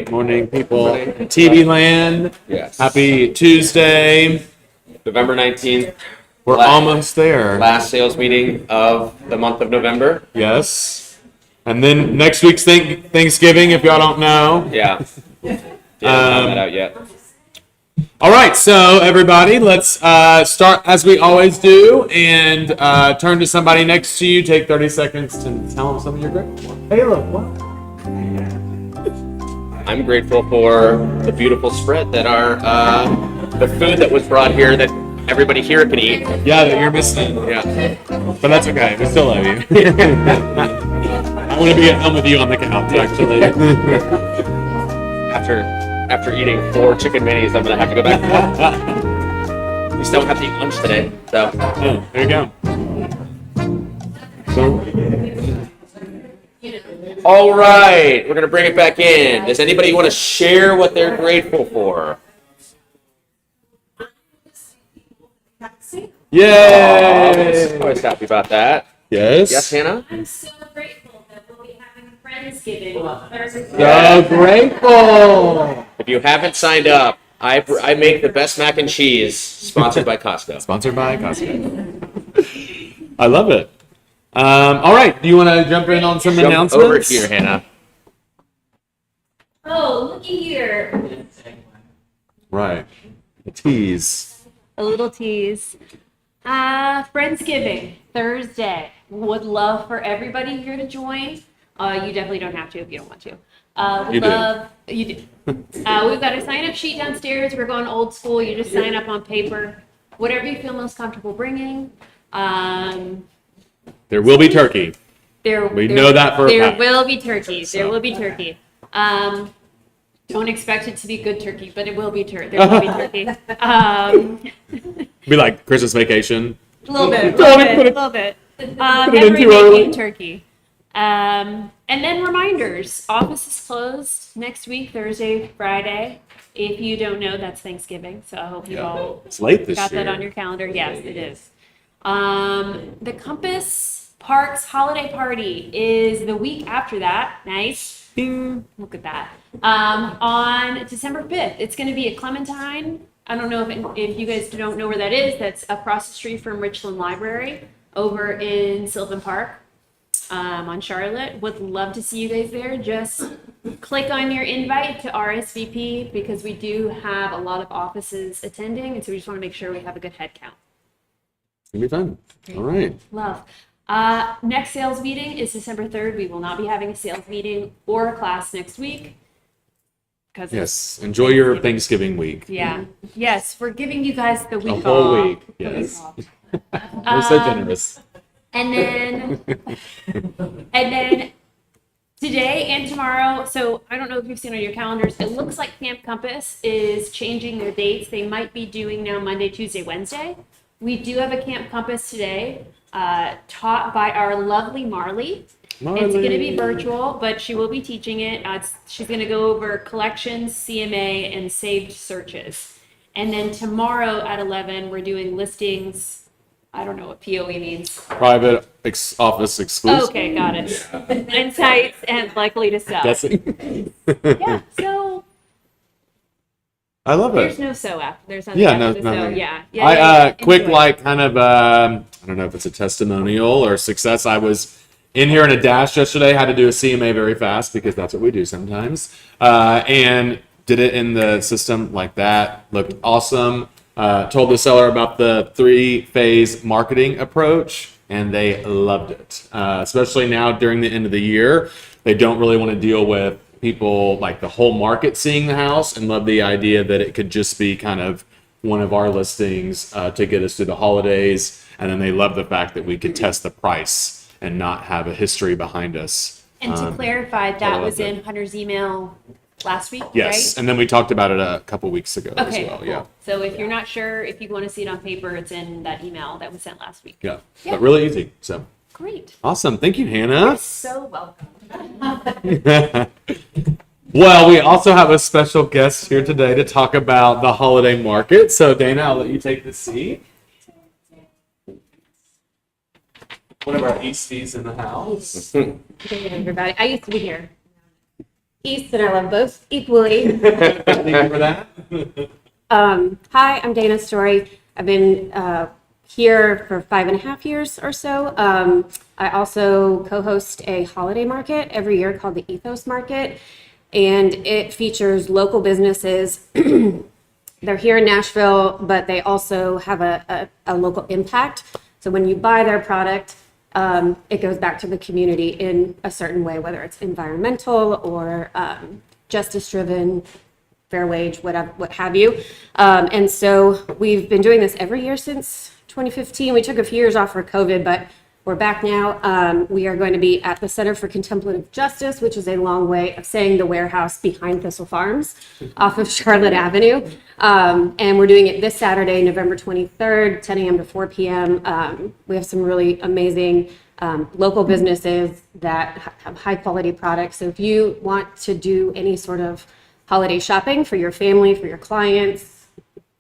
morning. Morning, people. TV land. Yes. Happy Tuesday. November 19th. We're almost there. Last sales meeting of the month of November. Yes. And then next week's Thanksgiving, if y'all don't know. Yeah. Haven't found that out yet. All right, so everybody, let's start as we always do and turn to somebody next to you. Take 30 seconds to tell them something you're grateful for. Hey, look, what? I'm grateful for the beautiful spread that the food that was brought here that everybody here can eat. Yeah, that you're missing. Yeah. But that's okay. We still love you. I want to be at home with you on the couch, actually. After eating 4 chicken minis, I'm going to have to go back. We still have to eat lunch today. So. Oh, there you go. So. All right, we're going to bring it back in. Does anybody want to share what they're grateful for? Yay! Always happy about that. Yes. Yes, Hannah? I'm so grateful that we'll be having a Friendsgiving. So grateful! If you haven't signed up, I make the best mac and cheese, sponsored by Costco. Sponsored by Costco. I love it. All right, do you want to jump in on some announcements? Over here, Hannah. Oh, looky here. Right. A tease. A little tease. Friendsgiving, Thursday. Would love for everybody here to join. You definitely don't have to if you don't want to. You do. We've got a sign-up sheet downstairs. We're going old school. You just sign up on paper. Whatever you feel most comfortable bringing. There will be turkey. We know that for a fact. There will be turkey. There will be turkey. Don't expect it to be good turkey, but it will be turkey. There will be turkey. Be like Christmas vacation. A little bit. Never making turkey. And then reminders. Office is closed next week, Thursday, Friday. If you don't know, that's Thanksgiving. So I hope you all It's late this got year. that on your calendar. Yes, it is. The Compass Parks holiday party is the week after that. Nice. Bing. Look at that. On December 5th, it's going to be at Clementine. I don't know if you guys don't know where that is. That's across the street from Richland Library over in Sylvan Park on Charlotte. Would love to see you guys there. Just click on your invite to RSVP because we do have a lot of offices attending, and so we just want to make sure we have a good head count. It's going to be fun. All right. Love. Next sales meeting is December 3rd. We will not be having a sales meeting or a class next week. Yes. Enjoy your Thanksgiving week. Yeah. Yes, we're giving you guys the week A whole off. week. Yes. We're so generous. And then today and tomorrow, so I don't know if you've seen on your calendars, it looks like Camp Compass is changing their dates. They might be doing now Monday, Tuesday, Wednesday. We do have a Camp Compass today, taught by our lovely Marley. It's going to be virtual, but she will be teaching it. She's going to go over collections, CMA, and saved searches. And then tomorrow at 11, we're doing listings. I don't know what POE means. Private office exclusive. Okay, got it. Insights and likely to sell. Guessing. Yeah, so I love there's it. no so after. There's nothing Yeah, after no, the so. nothing. Yeah. Quick, Enjoy. like, kind of, I don't know if it's a testimonial or success. I was in here in a dash yesterday, had to do a CMA very fast because that's what we do sometimes. And did it in the system like that. Looked awesome. Told the seller about the 3-phase marketing approach, and they loved it. Especially now during the end of the year, they don't really want to deal with people like the whole market seeing the house, and love the idea that it could just be kind of one of our listings to get us through the holidays. And then they love the fact that we could test the price and not have a history behind us. And to clarify, that love was it. in Hunter's email last week, Yes, right? and then we talked about it a couple weeks ago Okay, as well. cool. Yeah, So if you're not sure, if you want to see it on paper, it's in that email that was sent last week. yeah, Yeah. but really easy. So Great. awesome, thank you, Hannah. So welcome. Well, we also have a special guest here today to talk about the holiday market. So Dana, I'll let you take the seat. One of our Easties in the house. Hey, everybody. I used to be here. East, and I love both equally. Thank you for that. Hi, I'm Dana Story. I've been here for 5.5 years or so. I also co-host a holiday market every year called the Ethos Market, and it features local businesses. They're here in Nashville, but they also have a local impact. So when you buy their product, it goes back to the community in a certain way, whether it's environmental or justice-driven, fair wage, whatever, what have you. And so we've been doing this every year since 2015. We took a few years off for COVID, but we're back now. We are going to be at the Center for Contemplative Justice, which is a long way of saying the warehouse behind Thistle Farms off of Charlotte Avenue. And we're doing it this Saturday, November 23rd, 10 a.m. to 4 p.m. We have some really amazing local businesses that have high quality products. So if you want to do any sort of holiday shopping for your family, for your clients,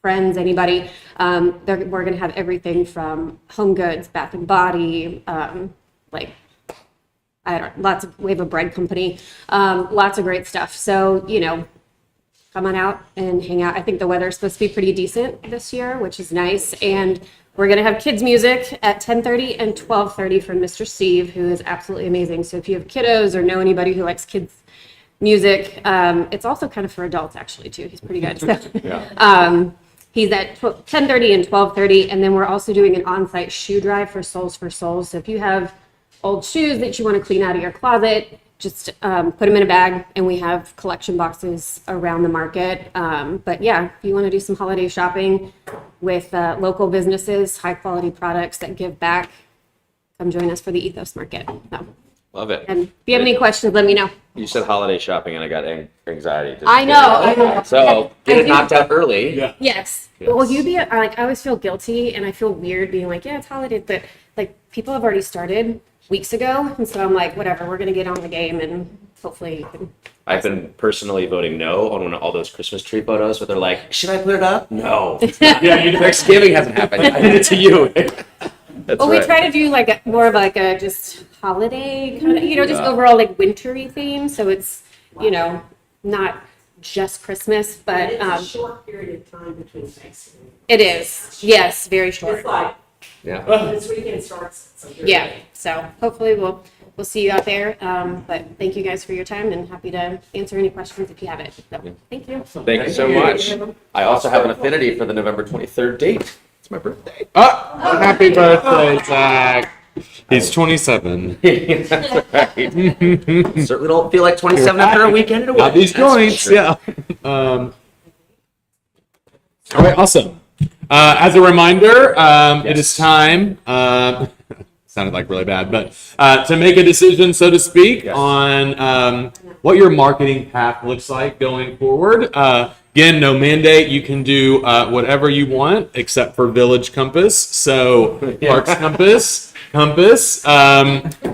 friends, anybody, we're going to have everything from home goods, Bath and Body, we have a bread company, lots of great stuff. So, come on out and hang out. I think the weather's supposed to be pretty decent this year, which is nice. And we're going to have kids music at 10:30 and 12:30 from Mr. Steve, who is absolutely amazing. So if you have kiddos or know anybody who likes kids music, it's also kind of for adults actually too. He's pretty good. So, he's at 10:30 and 12:30, and then we're also doing an on-site shoe drive for Souls for Souls. So if you have old shoes that you want to clean out of your closet, just put them in a bag, and we have collection boxes around the market. But yeah, if you want to do some holiday shopping with local businesses, high quality products that give back, come join us for the Ethos Market. So, Love it. and if you have any questions, let me know. You said holiday shopping, and I got anxiety. Just I know. So get I it do- knocked out early. Yeah. Yes. Yes. Well, I always feel guilty and I feel weird being like, yeah, it's holiday, but like people have already started weeks ago. And so I'm like, whatever, we're going to get on the game and hopefully you can. I've been personally voting no on all those Christmas tree photos where they're like, should I put it up? No. It's not. Yeah, Thanksgiving hasn't happened. I did it to you. That's Well, right. we try to do like more of like a just holiday kind of, just Yeah. overall like wintry theme. So it's, not just Christmas, but It's a short period of time between Thanksgiving. it is. Yes, very short. It's like, Yeah. this weekend starts. so you're- Yeah. So hopefully we'll see you out there. But thank you guys for your time and happy to answer any questions if you have it. So, thank you. Thank you so much. I also have an affinity for the November 23rd date. It's my birthday. Happy birthday, Zach. He's 27. That's right. Certainly don't feel like 27 after a weekend away. Not these That's for joints, sure. yeah. All right, awesome. As a reminder, it is time. Sounded like really bad, but to make a decision, so to speak, Yes. on what your marketing path looks like going forward. Again, no mandate. You can do whatever you want, except for Village Compass. So Parks Compass.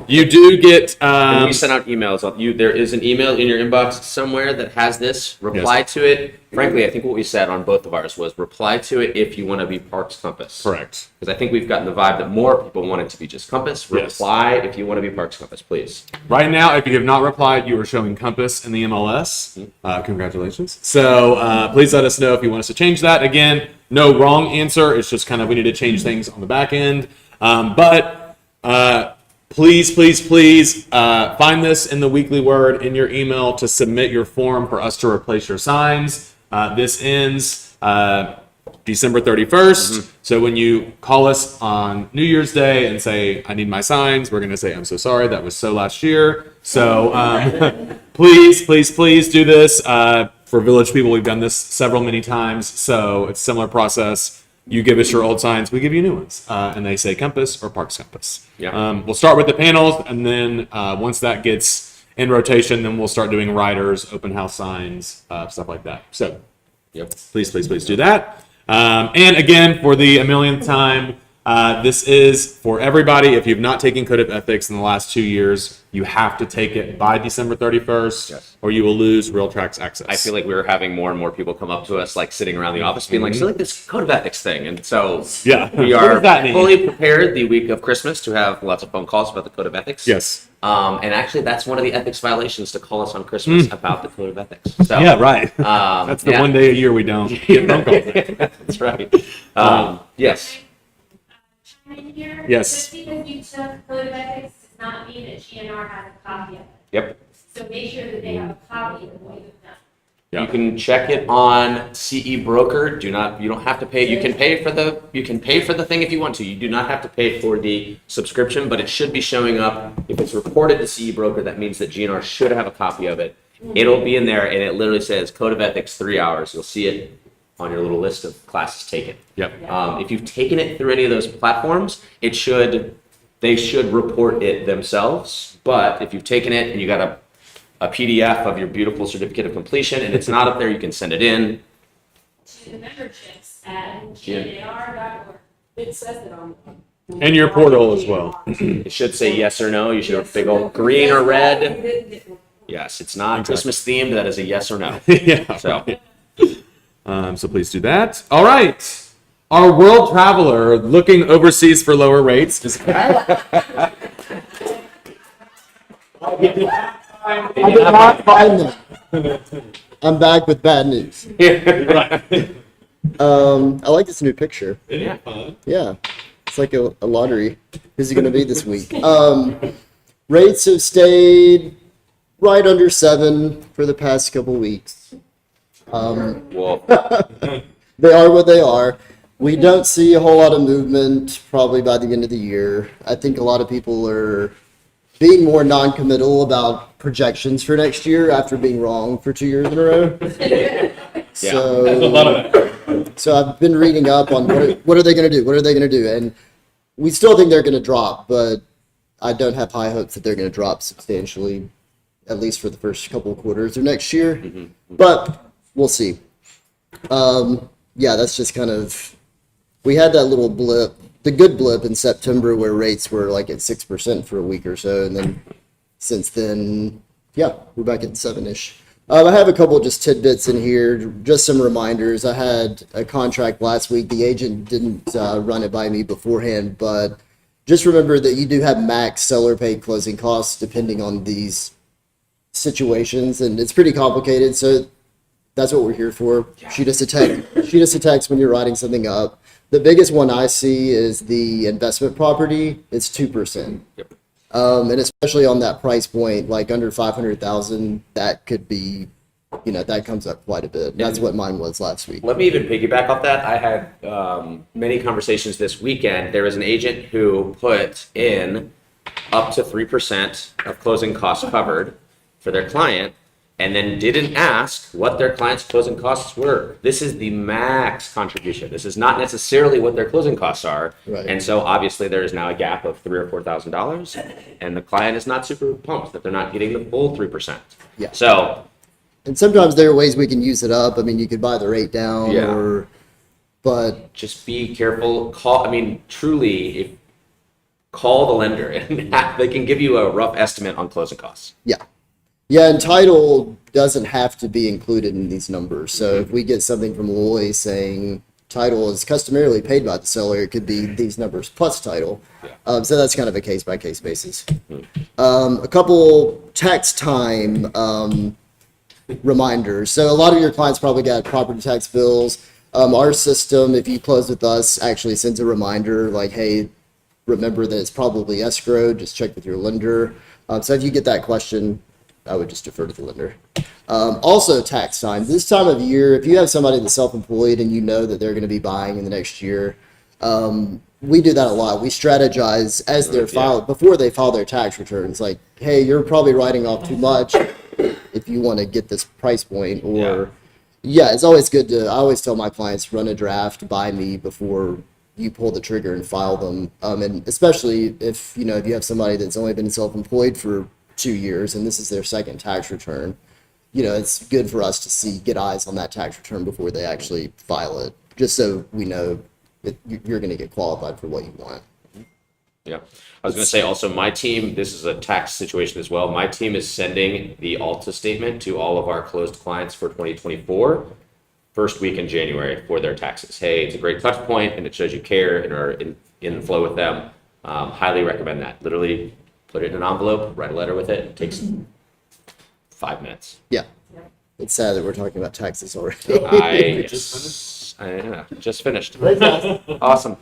You do get. And we sent out emails. There is an email in your inbox somewhere that has this. Reply to it. Frankly, I think what we said on both of ours was reply to it if you want to be Parks Compass. Correct. Because I think we've gotten the vibe that more people want it to be just Compass. Yes. Reply if you want to be Parks Compass, please. Right now, if you have not replied, you are showing Compass in the MLS. Congratulations. So please let us know if you want us to change that. Again, no wrong answer. It's just kind of we need to change things on the back end. Please find this in the weekly word in your email to submit your form for us to replace your signs. This ends December 31st. So when you call us on New Year's Day and say, I need my signs, we're going to say, I'm so sorry. That was so last year. So please do this. For Village people, we've done this many times. So it's a similar process. You give us your old signs, we give you new ones. And they say Compass or Parks Compass. Yeah. We'll start with the panels, and then once that gets in rotation, then we'll start doing riders, open house signs, stuff like that. So Yep. please do that. And again, for the 1,000,000th time, this is for everybody. If you've not taken Code of Ethics in the last 2 years, you have to take it by December 31st, Yes. or you will lose RealTrax access. I feel like we're having more and more people come up to us, like sitting around the office, being like, "So like this Code of Ethics thing," and so Yeah. we What are does that mean? fully prepared the week of Christmas to have lots of phone calls about the Code of Ethics. Yes. And actually, that's one of the ethics violations to call us on Christmas about the code of ethics. So, Yeah, right. That's the yeah. one day a year we don't get phone calls. That's right. Yes. Chime in here. Yes. Just because you took code of ethics does not mean that GNR has a copy of it. Yep. So make sure that they have a copy of what you've done. Yeah. You can check it on CE Broker. You don't have to pay. You can pay for the thing if you want to. You do not have to pay for the subscription, but it should be showing up. If it's reported to CE Broker, that means that GNR should have a copy of it. It'll be in there, and it literally says Code of Ethics 3 hours. You'll see it on your little list of classes taken. Yep. If you've taken it through any of those platforms, they should report it themselves. But if you've taken it and you got a PDF of your beautiful certificate of completion and it's not up there, you can send it in. To the memberships at gnar.org. It says it on. And your portal as well. It should say yes or no. You should have a big old green or red. Yes, it's not Christmas themed. That is a yes or no. Yeah. So So please do that. All right. Our world traveler looking overseas for lower rates. I did not find them. I'm back with bad news. I like this new picture. yeah. Yeah, it's like a lottery. Who's it going to be this week? Rates have stayed right under 7 for the past couple weeks. Well, They are what they are. We don't see a whole lot of movement probably by the end of the year. I think a lot of people are being more non-committal about projections for next year after being wrong for 2 years in a row. So I've been reading up on what are they going to do? What are they going to do? And we still think they're going to drop, but I don't have high hopes that they're going to drop substantially, at least for the first couple of quarters of next year. But we'll see. Yeah, that's just kind of, we had that little blip, the good blip in September where rates were like at 6% for a week or so. And then since then, yeah, we're back at 7-ish. I have a couple just tidbits in here, just some reminders. I had a contract last week. The agent didn't run it by me beforehand, but just remember that you do have max seller paid closing costs depending on these situations, and it's pretty complicated. So that's what we're here for. Shoot us a text. Shoot us a text when you're writing something up. The biggest one I see is the investment property. It's 2%. Yep. And especially on that price point, like under 500,000, that could be, that comes up quite a bit. That's what mine was last week. let me even piggyback off that. I had many conversations this weekend. There was an agent who put in up to 3% of closing costs covered for their client, and then didn't ask what their client's closing costs were. This is the max contribution. This is not necessarily what their closing costs are. Right. And so obviously there is now a gap of $3,000 or $4,000, and the client is not super pumped that they're not getting the full 3%. Yeah. So And sometimes there are ways we can use it up. I mean, you could buy the rate down, Yeah. but just be careful. Truly, call the lender, and they can give you a rough estimate on closing costs. yeah. Yeah, and title doesn't have to be included in these numbers. So if we get something from Loy saying title is customarily paid by the seller, it could be these numbers plus title. Yeah. So that's kind of a case-by-case basis. A couple tax time reminders. So a lot of your clients probably got property tax bills. Our system, if you close with us, actually sends a reminder like, hey, remember that it's probably escrowed. Just check with your lender. So if you get that question, I would just defer to the lender. Also, tax time. This time of year, if you have somebody that's self-employed and you know that they're going to be buying in the next year, we do that a lot. We strategize as they're filed, before they file their tax returns. Like, hey, you're probably writing off too much if you want to get this price point. Or, yeah, it's always good to, I always tell my clients, run a draft by me before you pull the trigger and file them. And especially if you have somebody that's only been self-employed for 2 years and this is their second tax return, it's good for us to get eyes on that tax return before they actually file it, just so we know that you're going to get qualified for what you want. Yeah. I was going to say also, my team, this is a tax situation as well. My team is sending the Alta statement to all of our closed clients for 2024, first week in January for their taxes. Hey, it's a great touch point and it shows you care and are in the flow with them. Highly recommend that. Literally put it in an envelope, write a letter with it. It takes 5 minutes. Yeah. It's sad that we're talking about taxes already. I just finished. Awesome.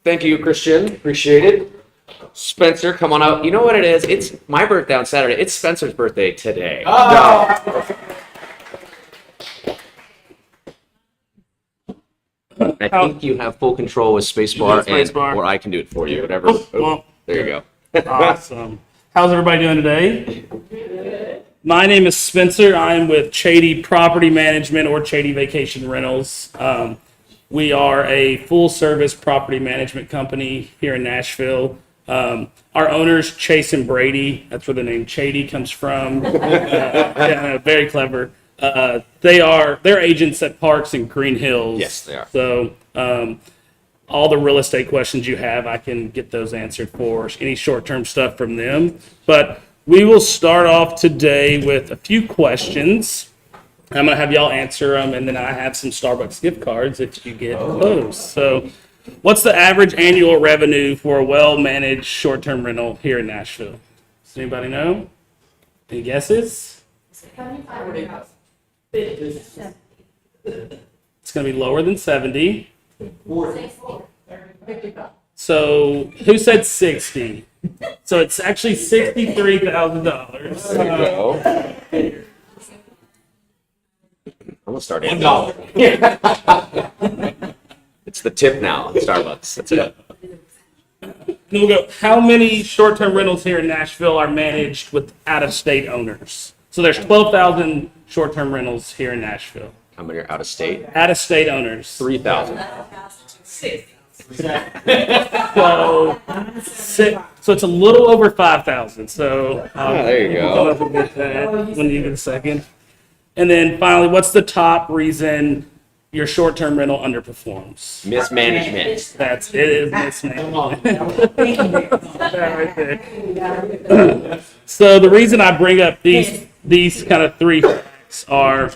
Thank you, Christian. Appreciate it. Spencer, come on out. You know what it is? It's my birthday on Saturday. It's Spencer's birthday today. I think you have full control with spacebar, or I can do it for you. Whatever. Well, There you go. awesome. How's everybody doing today? My name is Spencer. I'm with Chady Property Management or Chady Vacation Rentals. We are a full-service property management company here in Nashville. Our owners, Chase and Brady, that's where the name Chady comes from. Yeah, very clever. They're agents at Parks and Green Hills. Yes, they are. So all the real estate questions you have, I can get those answered for any short-term stuff from them. But we will start off today with a few questions. I'm going to have y'all answer them, and then I have some Starbucks gift cards if you get those. So what's the average annual revenue for a well-managed short-term rental here in Nashville? Does anybody know? Any guesses? It's going to be lower than 70. So who said 60? So it's actually $63,000. I'm gonna start in. It's the tip now at Starbucks. That's it. Then we'll go, how many short-term rentals here in Nashville are managed with out-of-state owners? So there's 12,000 short-term rentals here in Nashville. How many are out of state? Out-of-state owners. 3,000. So it's a little over 5,000. So there you go. I'll have to get that when you get a second. And then finally, what's the top reason your short-term rental underperforms? Mismanagement. That's it. Is mismanagement. Right there. So the reason I bring up these kind of three facts are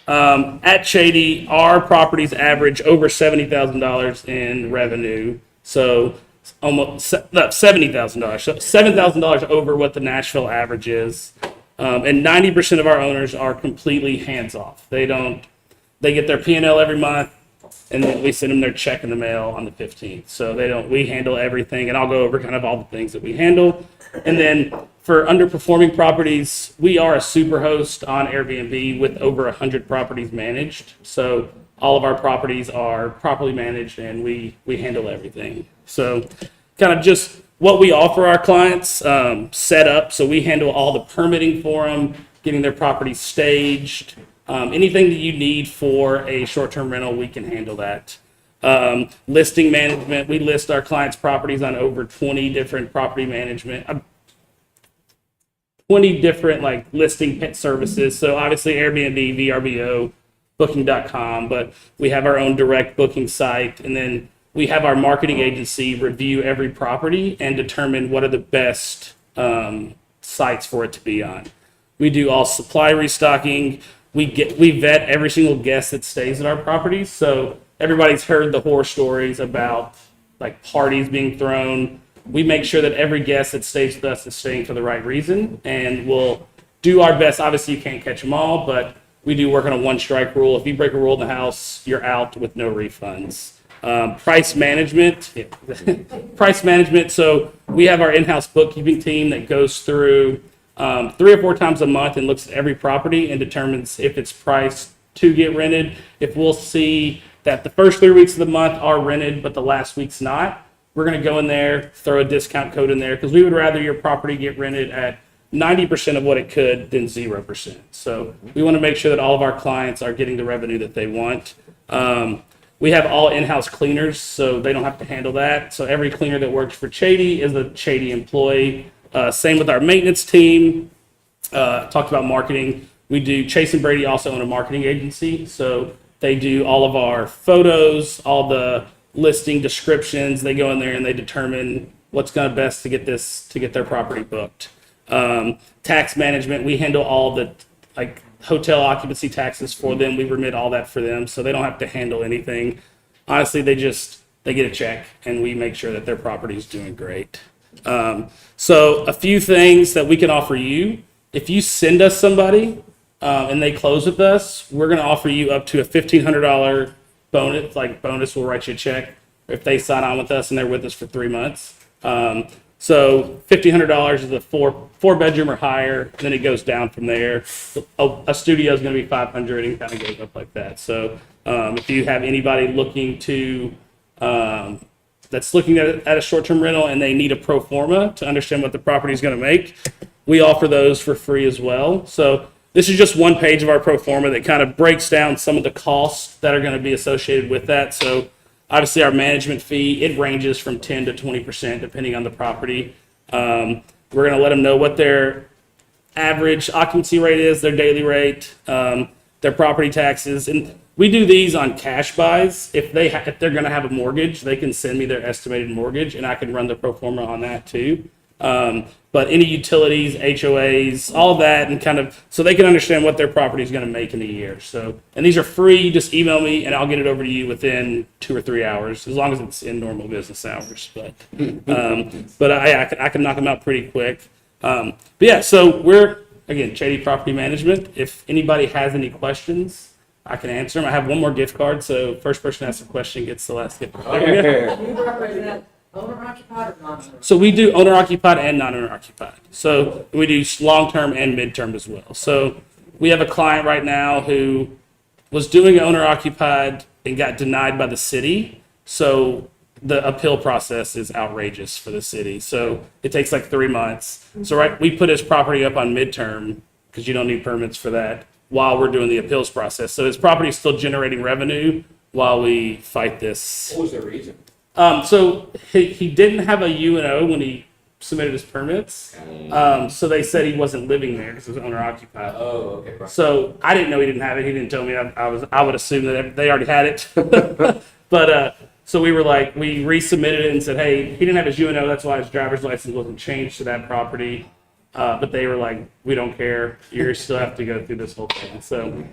at Chady, our properties average over $70,000 in revenue. So almost $70,000. So $7,000 over what the Nashville average is. And 90% of our owners are completely hands-off. They get their P&L every month, and then we send them their check in the mail on the 15th. So we handle everything, and I'll go over kind of all the things that we handle. And then for underperforming properties, we are a super host on Airbnb with over 100 properties managed. So all of our properties are properly managed, and we handle everything. So kind of just what we offer our clients set up. So we handle all the permitting for them, getting their property staged. Anything that you need for a short-term rental, we can handle that. Listing management, we list our clients' properties on over 20 different property management, 20 different like listing pet services. So obviously Airbnb, VRBO, Booking.com, but we have our own direct booking site, and then we have our marketing agency review every property and determine what are the best sites for it to be on. We do all supply restocking. We vet every single guest that stays at our properties. So everybody's heard the horror stories about like parties being thrown. We make sure that every guest that stays with us is staying for the right reason, and we'll do our best. Obviously, you can't catch them all, but we do work on a one-strike rule. If you break a rule in the house, you're out with no refunds. Price management. Price management. So we have our in-house bookkeeping team that goes through 3 or 4 times a month and looks at every property and determines if it's priced to get rented. If we'll see that the first 3 weeks of the month are rented, but the last week's not, we're going to go in there, throw a discount code in there, because we would rather your property get rented at 90% of what it could than 0%. So we want to make sure that all of our clients are getting the revenue that they want. We have all in-house cleaners, so they don't have to handle that. So every cleaner that works for Chady is a Chady employee. Same with our maintenance team. Talked about marketing. We do, Chase and Brady also own a marketing agency, so they do all of our photos, all the listing descriptions. They go in there and they determine what's going to best to get their property booked. Tax management, we handle all the like hotel occupancy taxes for them. We remit all that for them, so they don't have to handle anything. Honestly, they get a check, and we make sure that their property is doing great. So a few things that we can offer you. If you send us somebody and they close with us, we're going to offer you up to a $1,500 bonus. We'll write you a check if they sign on with us and they're with us for 3 months. So $1,500 is a four bedroom or higher. Then it goes down from there. A studio is going to be $500 and kind of goes up like that. So if you have anybody looking to that's looking at a short-term rental and they need a pro forma to understand what the property is going to make, we offer those for free as well. So this is just one page of our pro forma that kind of breaks down some of the costs that are going to be associated with that. So obviously our management fee, it ranges from 10 to 20% depending on the property. We're going to let them know what their average occupancy rate is, their daily rate, their property taxes, and we do these on cash buys. If they're going to have a mortgage, they can send me their estimated mortgage, and I can run the pro forma on that too. But any utilities, HOAs, all of that, and kind of so they can understand what their property is going to make in a year. So, and these are free. You just email me, and I'll get it over to you within 2 or 3 hours, as long as it's in normal business hours. But I can knock them out pretty quick. But yeah, so we're again Chady Property Management. If anybody has any questions, I can answer them. I have one more gift card, so first person to ask a question gets the last gift card. Do you represent owner-occupied or non-owner? So we do owner-occupied and non-owner-occupied. So we do long-term and mid-term as well. So we have a client right now who was doing owner-occupied and got denied by the city. So the appeal process is outrageous for the city. So it takes like 3 months. So we put his property up on mid-term because you don't need permits for that, while we're doing the appeals process. So his property is still generating revenue while we fight this. What was the reason? So he didn't have a UNO when he submitted his permits. So they said he wasn't living there because it was owner occupied. Oh, okay. Right. So I didn't know he didn't have it. He didn't tell me. I would assume that they already had it. But so we resubmitted it and said, hey, he didn't have his UNO. That's why his driver's license wasn't changed to that property. But they were like, we don't care. You still have to go through this whole thing. So,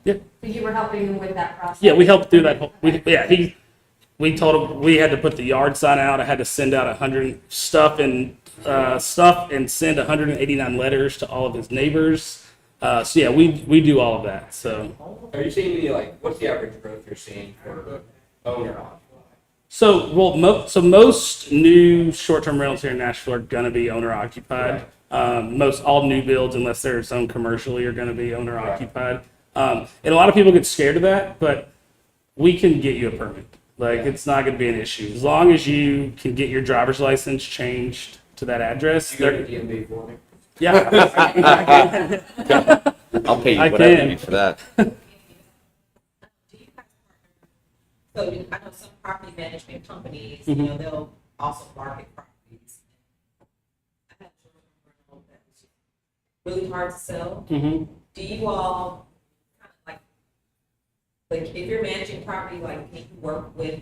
yeah. You were helping him with that process? Yeah, we helped through that whole. We told him we had to put the yard sign out. I had to send out 100 stuff and send 189 letters to all of his neighbors. So yeah, we do all of that. So. Are you seeing any what's the average growth you're seeing for owner? So most new short-term rentals here in Nashville are going to be owner occupied. Most all new builds, unless they're zoned commercially, are going to be owner occupied. And a lot of people get scared of that, but we can get you a permit. It's not going to be an issue as long as you can get your driver's license changed to that address. You go to DMV for me? Yeah, I'll pay you I whatever can. you need for that. So I know some property management companies, they'll also market properties. I've had short-term rental that's really hard to sell. Mhm. Do you all kind of like if you're managing property, can you work with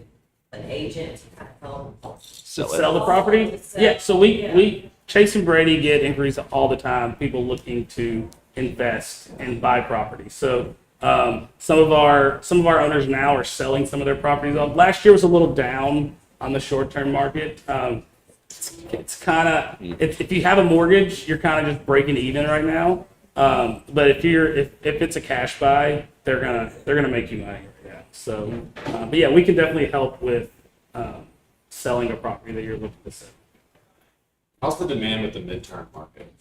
an agent to kind of help Sell the property. Yeah, so we Chase and Brady get inquiries all the time. People looking to invest and buy property. So some of our owners now are selling some of their properties off. Last year was a little down on the short-term market. It's kind of if you have a mortgage, you're kind of just breaking even right now. But if it's a cash buy, they're gonna make you money. Yeah. So, but yeah, we can definitely help with selling a property that you're looking to sell. How's the demand with the midterm market?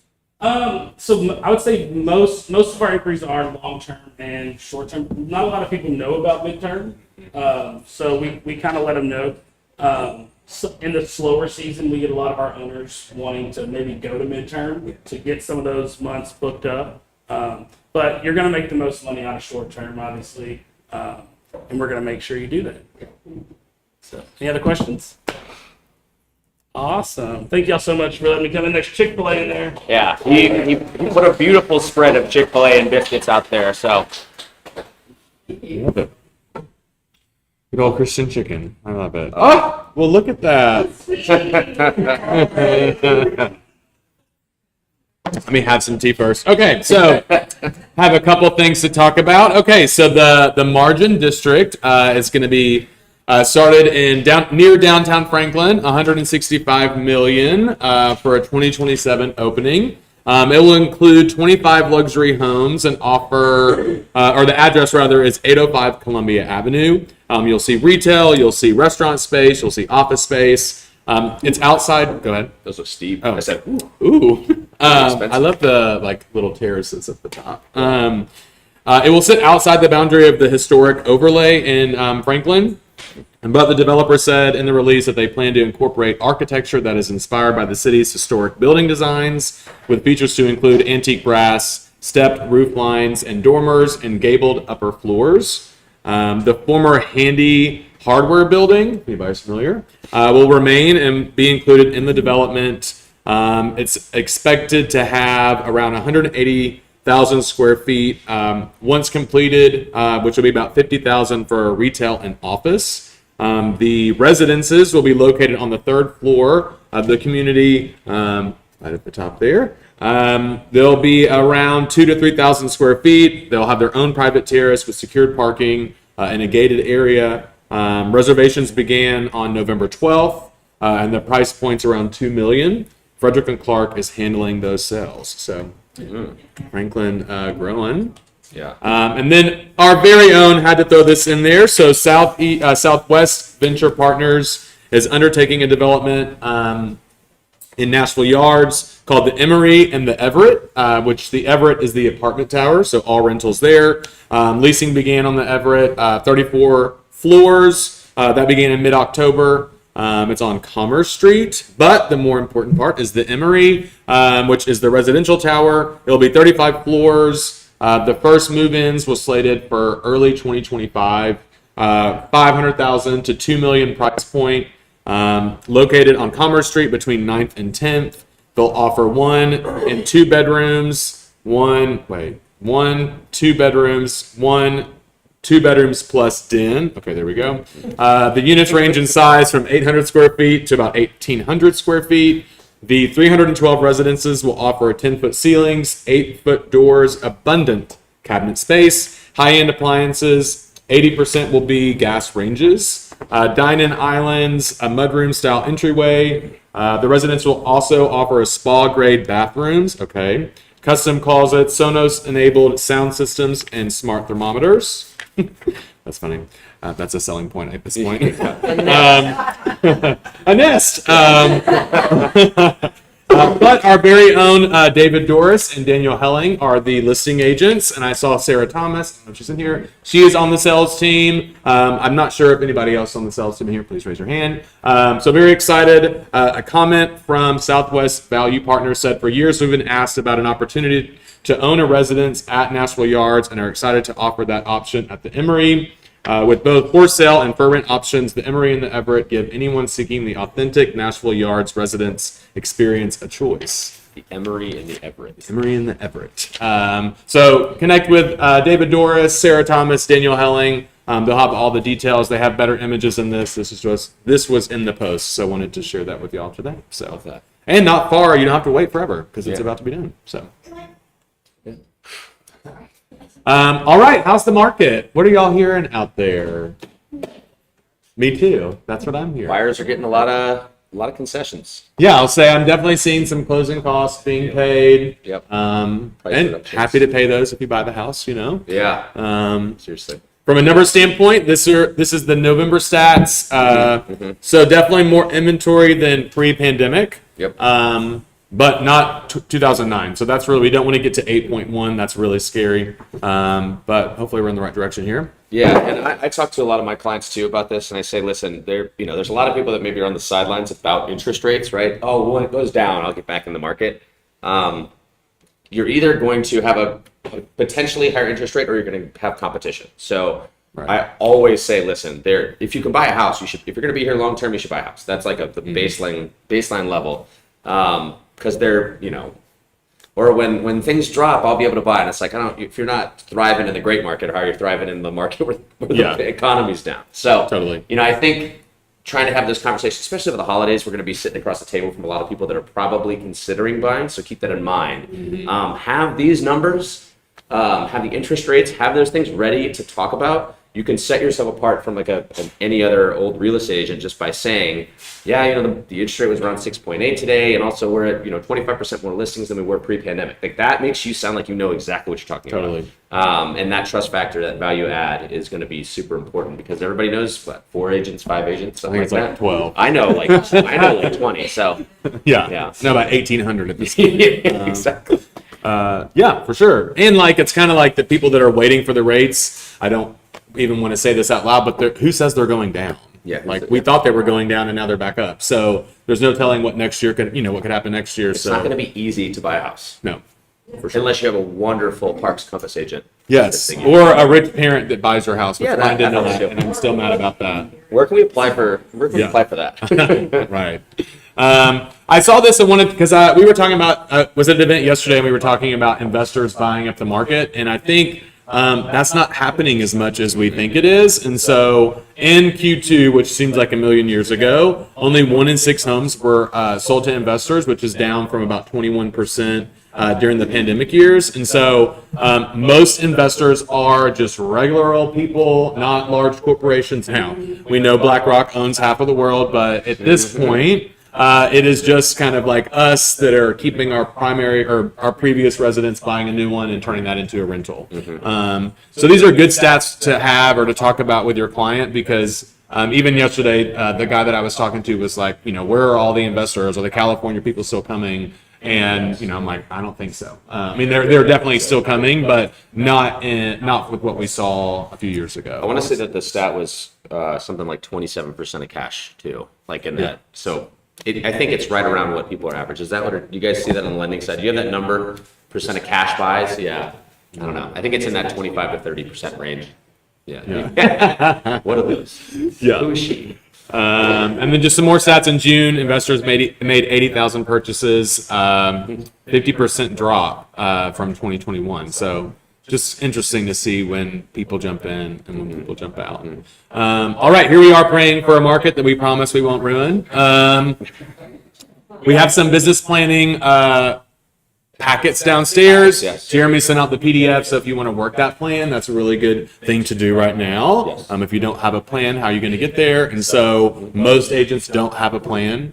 So I would say most of our inquiries are long-term and short-term. Not a lot of people know about midterm, so we kind of let them know. So in the slower season, we get a lot of our owners wanting to maybe go to midterm to get some of those months booked up. But you're going to make the most money out of short-term, obviously, and we're going to make sure you do that. So, any other questions? Awesome. Thank y'all so much for letting me come in. There's Chick-fil-A in there. Yeah, he put a beautiful spread of Chick-fil-A and biscuits out there. So Love it. Good old Christian chicken. I love it. oh, Well, look at that. Let me have some tea first. Okay, so have a couple things to talk about. Okay, so the Margin District is going to be Started in near downtown Franklin, 165 million for a 2027 opening. It will include 25 luxury homes and offer, or the address rather is 805 Columbia Avenue. You'll see retail, you'll see restaurant space, you'll see office space. It's outside. Go ahead. Those are Steve. Oh. I said, ooh. Ooh. I love the little terraces at the top. It will sit outside the boundary of the historic overlay in Franklin. But the developer said in the release that they plan to incorporate architecture that is inspired by the city's historic building designs, with features to include antique brass, stepped roof lines, and dormers, and gabled upper floors. The former Handy Hardware building, anybody's familiar, will remain and be included in the development. It's expected to have around 180,000 square feet once completed, which will be about 50,000 for retail and office. The residences will be located on the third floor of the community, right at the top there. They'll be around 2,000 to 3,000 square feet. They'll have their own private terrace with secured parking in a gated area. Reservations began on November 12th, and the price point's around $2 million. Frederick and Clark is handling those sales. So Franklin growing. Yeah. And then our very own had to throw this in there. So Southwest Venture Partners is undertaking a development in Nashville Yards called the Emory and the Everett, which the Everett is the apartment tower, so all rentals there. Leasing began on the Everett, 34 floors. That began in mid-October. It's on Commerce Street, but the more important part is the Emory, which is the residential tower. It'll be 35 floors. The first move-ins was slated for early 2025, 500,000 to 2 million price point. Located on Commerce Street between 9th and 10th. They'll offer 1 and 2 bedrooms, 2 bedrooms plus den. Okay, there we go. The units range in size from 800 square feet to about 1,800 square feet. The 312 residences will offer 10-foot ceilings, 8-foot doors, abundant cabinet space, high-end appliances. 80% will be gas ranges, dine-in islands, a mudroom-style entryway. The residents will also offer a spa-grade bathrooms. Okay, custom closet, Sonos-enabled sound systems, and smart thermometers. That's funny. That's a selling point at this point. A nest. But our very own David Doris and Daniel Helling are the listing agents, and I saw Sarah Thomas. I don't know if she's in here. She is on the sales team. I'm not sure if anybody else on the sales team here. Please raise your hand. So very excited. A comment from Southwest Value Partners said, "For years we've been asked about an opportunity to own a residence at Nashville Yards, and are excited to offer that option at the Emory. With both for sale and for rent options, the Emory and the Everett give anyone seeking the authentic Nashville Yards residence experience a choice." The Emory and the Everett. Emory and the Everett. So connect with David Doris, Sarah Thomas, Daniel Helling. They'll have all the details. They have better images than this. This was in the post, so I wanted to share that with y'all today. So and not far. You don't have to wait forever because it's about to be done. So. All right, how's the market? What are y'all hearing out there? Me too. That's what I'm hearing. Buyers are getting a lot of concessions. Yeah, I'll say I'm definitely seeing some closing costs being paid. Yep. And reductions. happy to pay those if you buy the house. You know. Yeah. Seriously. From a number standpoint, this is the November stats. So definitely more inventory than pre-pandemic. Yep. But not 2009. So that's really, we don't want to get to 8.1. That's really scary. But hopefully we're in the right direction here. Yeah, and I talk to a lot of my clients too about this, and I say, listen, there's a lot of people that maybe are on the sidelines about interest rates, right? Oh, when it goes down, I'll get back in the market. You're either going to have a potentially higher interest rate, or you're going to have competition. So right. I always say, listen, if you can buy a house, if you're going to be here long term, you should buy a house. That's like the baseline level. Because or when things drop, I'll be able to buy. And it's like, if you're not thriving in the great market, how are you thriving in the market where the economy's down? So, totally. I think trying to have this conversation, especially with the holidays, we're going to be sitting across the table from a lot of people that are probably considering buying. So keep that in mind. Mm-hmm. Have these numbers, have the interest rates, have those things ready to talk about. you can set yourself apart from like any other old real estate agent just by saying, yeah, the interest rate was around 6.8 today, and also we're at 25% more listings than we were pre-pandemic. Like that makes you sound like you know exactly what you're talking Totally. about. And that trust factor, that value add, is going to be super important because everybody knows what 4 agents, 5 agents, something I think like it's like that. 12. I know like 20. So Yeah. Yeah. No, about 1,800 at this point. exactly. Yeah, for sure. And like, it's kind of like the people that are waiting for the rates. I don't even want to say this out loud, but who says they're going down? Yeah. Like we thought they were going down and now they're back up. So there's no telling what next year could, what could happen next year. It's So not going to be easy to buy a house no, for sure. unless you have a wonderful Parks Compass agent. Yes. That's the thing. Or a rich parent that buys your house, which Yeah, mine didn't know that that, helps and too. I'm still mad about that. Where can we apply for that? Right. I saw this and wanted because we were talking about was at an event yesterday and we were talking about investors buying up the market, and I think that's not happening as much as we think it is. And so in Q2, which seems like a million years ago, only 1 in 6 homes were sold to investors, which is down from about 21% during the pandemic years. And so most investors are just regular old people, not large corporations. Now, we know BlackRock owns half of the world, but at this point, it is just kind of like us that are keeping our primary or our previous residence, buying a new one and turning that into a rental. So these are good stats to have or to talk about with your client because even yesterday, the guy that I was talking to was like, where are all the investors? Are the California people still coming? And I'm like, I don't think so. I mean, they're definitely still coming, but not with what we saw a few years ago. I want to say that the stat was something like 27% of cash too, like in that. So I think it's right around what people are average. Is that what you guys see that on the lending side? Do you have that number, percent of cash buys? Yeah. I don't know. I think it's in that 25 to 30% range. Yeah. What are those? Yeah. Who is she? And then just some more stats in June. Investors made 80,000 purchases, 50% drop from 2021. So just interesting to see when people jump in and when people jump out. All right, here we are praying for a market that we promise we won't ruin. We have some business planning packets downstairs. Yes. Jeremy sent out the PDF, so if you want to work that plan, that's a really good thing to do right now. Yes. If you don't have a plan, how are you going to get there? And so most agents don't have a plan.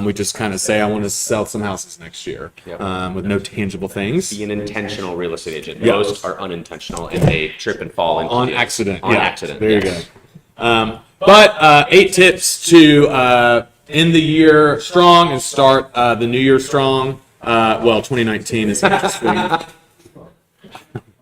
We just kind of say, I want to sell some houses next year with no tangible things. Be an intentional real estate agent. Yeah. Most are unintentional and they trip and fall into On deals. accident. On Yeah. accident. There you yes. go. But 8 tips to end the year strong and start the new year strong. 2019 is interesting.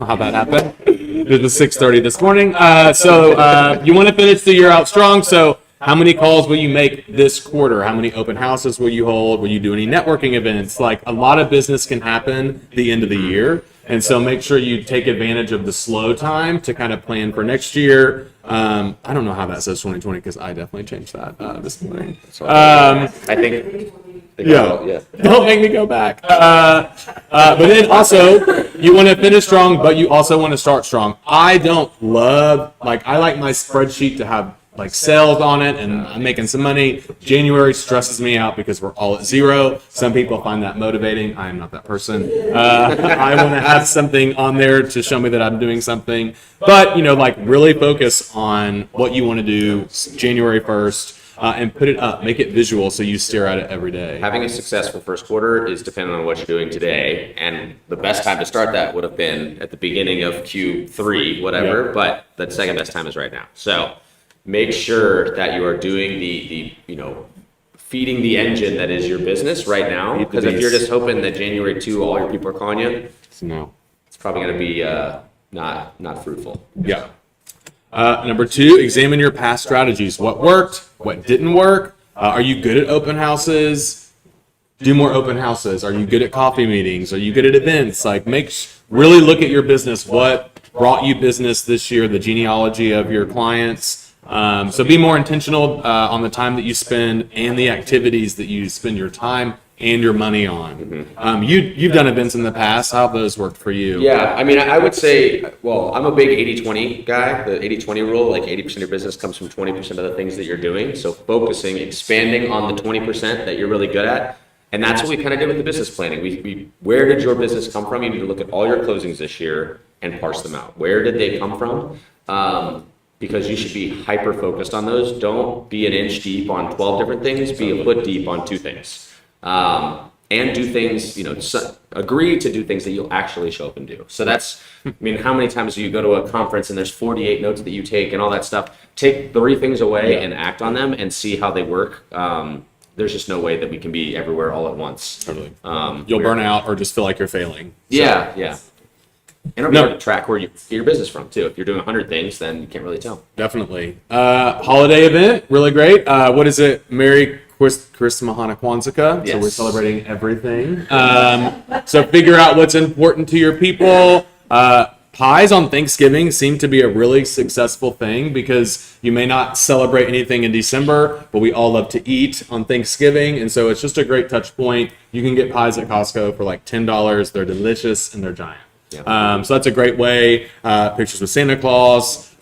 How that happened? It was 6:30 this morning. So you want to finish the year out strong. So how many calls will you make this quarter? How many open houses will you hold? Will you do any networking events? Like a lot of business can happen at the end of the year. And so make sure you take advantage of the slow time to kind of plan for next year. I don't know how that says 2020 because I definitely changed that this morning. I think. Yeah. Don't make me go back. But then also, you want to finish strong, but you also want to start strong. I don't love, I like my spreadsheet to have sales on it and I'm making some money. January stresses me out because we're all at zero. Some people find that motivating. I am not that person. I want to have something on there to show me that I'm doing something. But, really focus on what you want to do January 1st. And put it up, make it visual so you stare at it every day. Having a successful first quarter is dependent on what you're doing today, and the best time to start that would have been at the beginning of Q3, whatever, but the second best time is right now. So make sure that you are doing the feeding the engine that is your business right now, because if you're just hoping that January 2 all your people are calling you, No. it's probably going to be not fruitful. Yeah. Number 2, examine your past strategies. What worked? What didn't work? Are you good at open houses? Do more open houses. Are you good at coffee meetings? Are you good at events? Really look at your business. What brought you business this year? The genealogy of your clients. So be more intentional on the time that you spend and the activities that you spend your time and your money on. You've done events in the past. How have those worked for you? Yeah, I mean, I would say, I'm a big 80-20 guy. The 80-20 rule, 80% of your business comes from 20% of the things that you're doing. So focusing, expanding on the 20% that you're really good at. And that's what we kind of did with the business planning. Where did your business come from? You need to look at all your closings this year and parse them out. Where did they come from? because you should be hyper focused on those. Don't be an inch deep on 12 different things, be a foot deep on 2 things. And do things, agree to do things that you'll actually show up and do. So that's, I mean, how many times do you go to a conference and there's 48 notes that you take and all that stuff? Take 3 things away and act on them and see how they work. There's just no way that we can be everywhere all at once. Totally. You'll burn out or just feel like you're failing. Yeah. And it'll be hard to track where you get your business from too. If you're doing 100 things, then you can't really tell. Definitely. Holiday event, really great. What is it? Merry Mahana Kwanzaa. Yes. So we're celebrating everything. So figure out what's important to your people. Pies on Thanksgiving seem to be a really successful thing because you may not celebrate anything in December, but we all love to eat on Thanksgiving. And so it's just a great touch point. You can get pies at Costco for like $10. They're delicious and they're giant. Yeah. So that's a great way. Pictures with Santa Claus.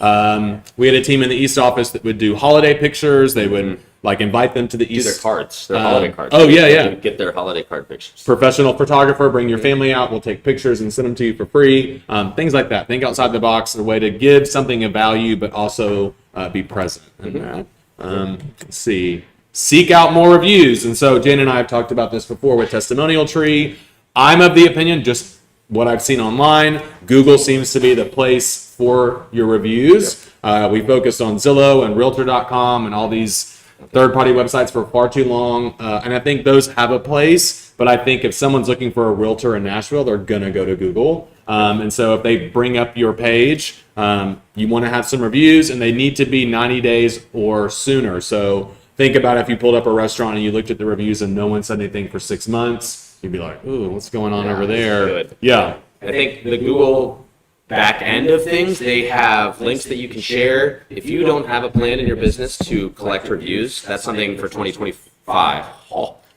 We had a team in the East office that would do holiday pictures. They would like invite them to the Do East. their cards, their holiday cards. Oh, yeah. Get their holiday card pictures. Professional photographer, bring your family out. We'll take pictures and send them to you for free. Things like that. Think outside the box, a way to give something of value, but also be present in that. Let's see. Seek out more reviews. And so Jane and I have talked about this before with Testimonial Tree. I'm of the opinion, just what I've seen online, Google seems to be the place for your reviews. We focused on Zillow and Realtor.com and all these third-party websites for far too long, and I think those have a place, but I think if someone's looking for a realtor in Nashville, they're going to go to Google. And so if they bring up your page, you want to have some reviews, and they need to be 90 days or sooner. So think about if you pulled up a restaurant and you looked at the reviews and no one said anything for 6 months, you'd be like, ooh, what's going on over there? Good. Yeah. I think the Google back end of things, they have links that you can share. If you don't have a plan in your business to collect reviews, that's something for 2025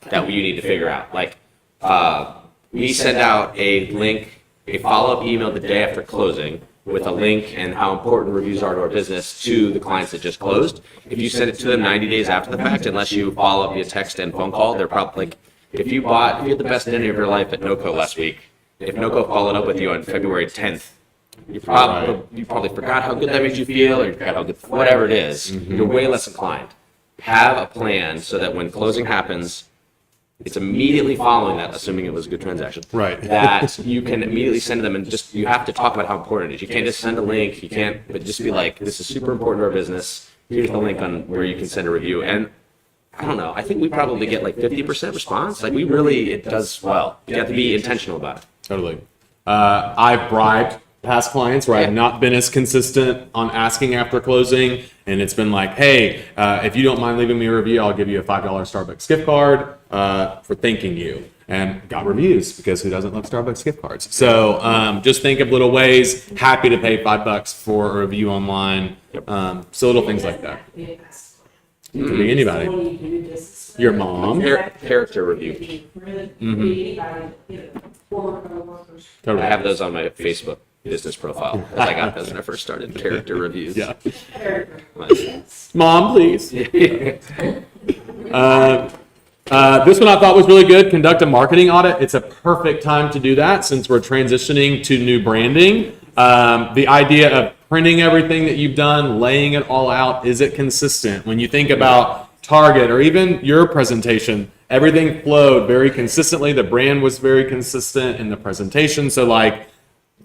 that you need to figure out. Like, we send out a link, a follow-up email the day after closing with a link and how important reviews are to our business to the clients that just closed. If you send it to them 90 days after the fact, unless you follow up via text and phone call, they're probably like, if you had the best dinner of your life at NoCo last week, if NoCo followed up with you on February 10th, you probably forgot how good that made you feel, or you forgot how good, whatever it is, you're way less inclined. Have a plan so that when closing happens, it's immediately following that, assuming it was a good transaction. Right. That you can immediately send them, and you have to talk about how important it is. You can't just send a link. You can't, but just be like, this is super important to our business. Here's the link on where you can send a review. And I don't know. I think we probably get like 50% response. Like it does well. You have to be intentional about it. Totally. I've bribed past clients where I've not been as consistent on asking after closing, and it's been like, hey, if you don't mind leaving me a review, I'll give you a $5 Starbucks gift card for thanking you. And got reviews, because who doesn't love Starbucks gift cards? So just think of little ways. Happy to pay $5 for a review online. So little things like that. Could be anybody. Your mom. Character review. Totally. I have those on my Facebook business profile, because I got those when I first started. Character reviews. Yeah. Mom, please. This one I thought was really good. Conduct a marketing audit. It's a perfect time to do that since we're transitioning to new branding. The idea of printing everything that you've done, laying it all out, is it consistent? When you think about Target or even your presentation, everything flowed very consistently. The brand was very consistent in the presentation. So like,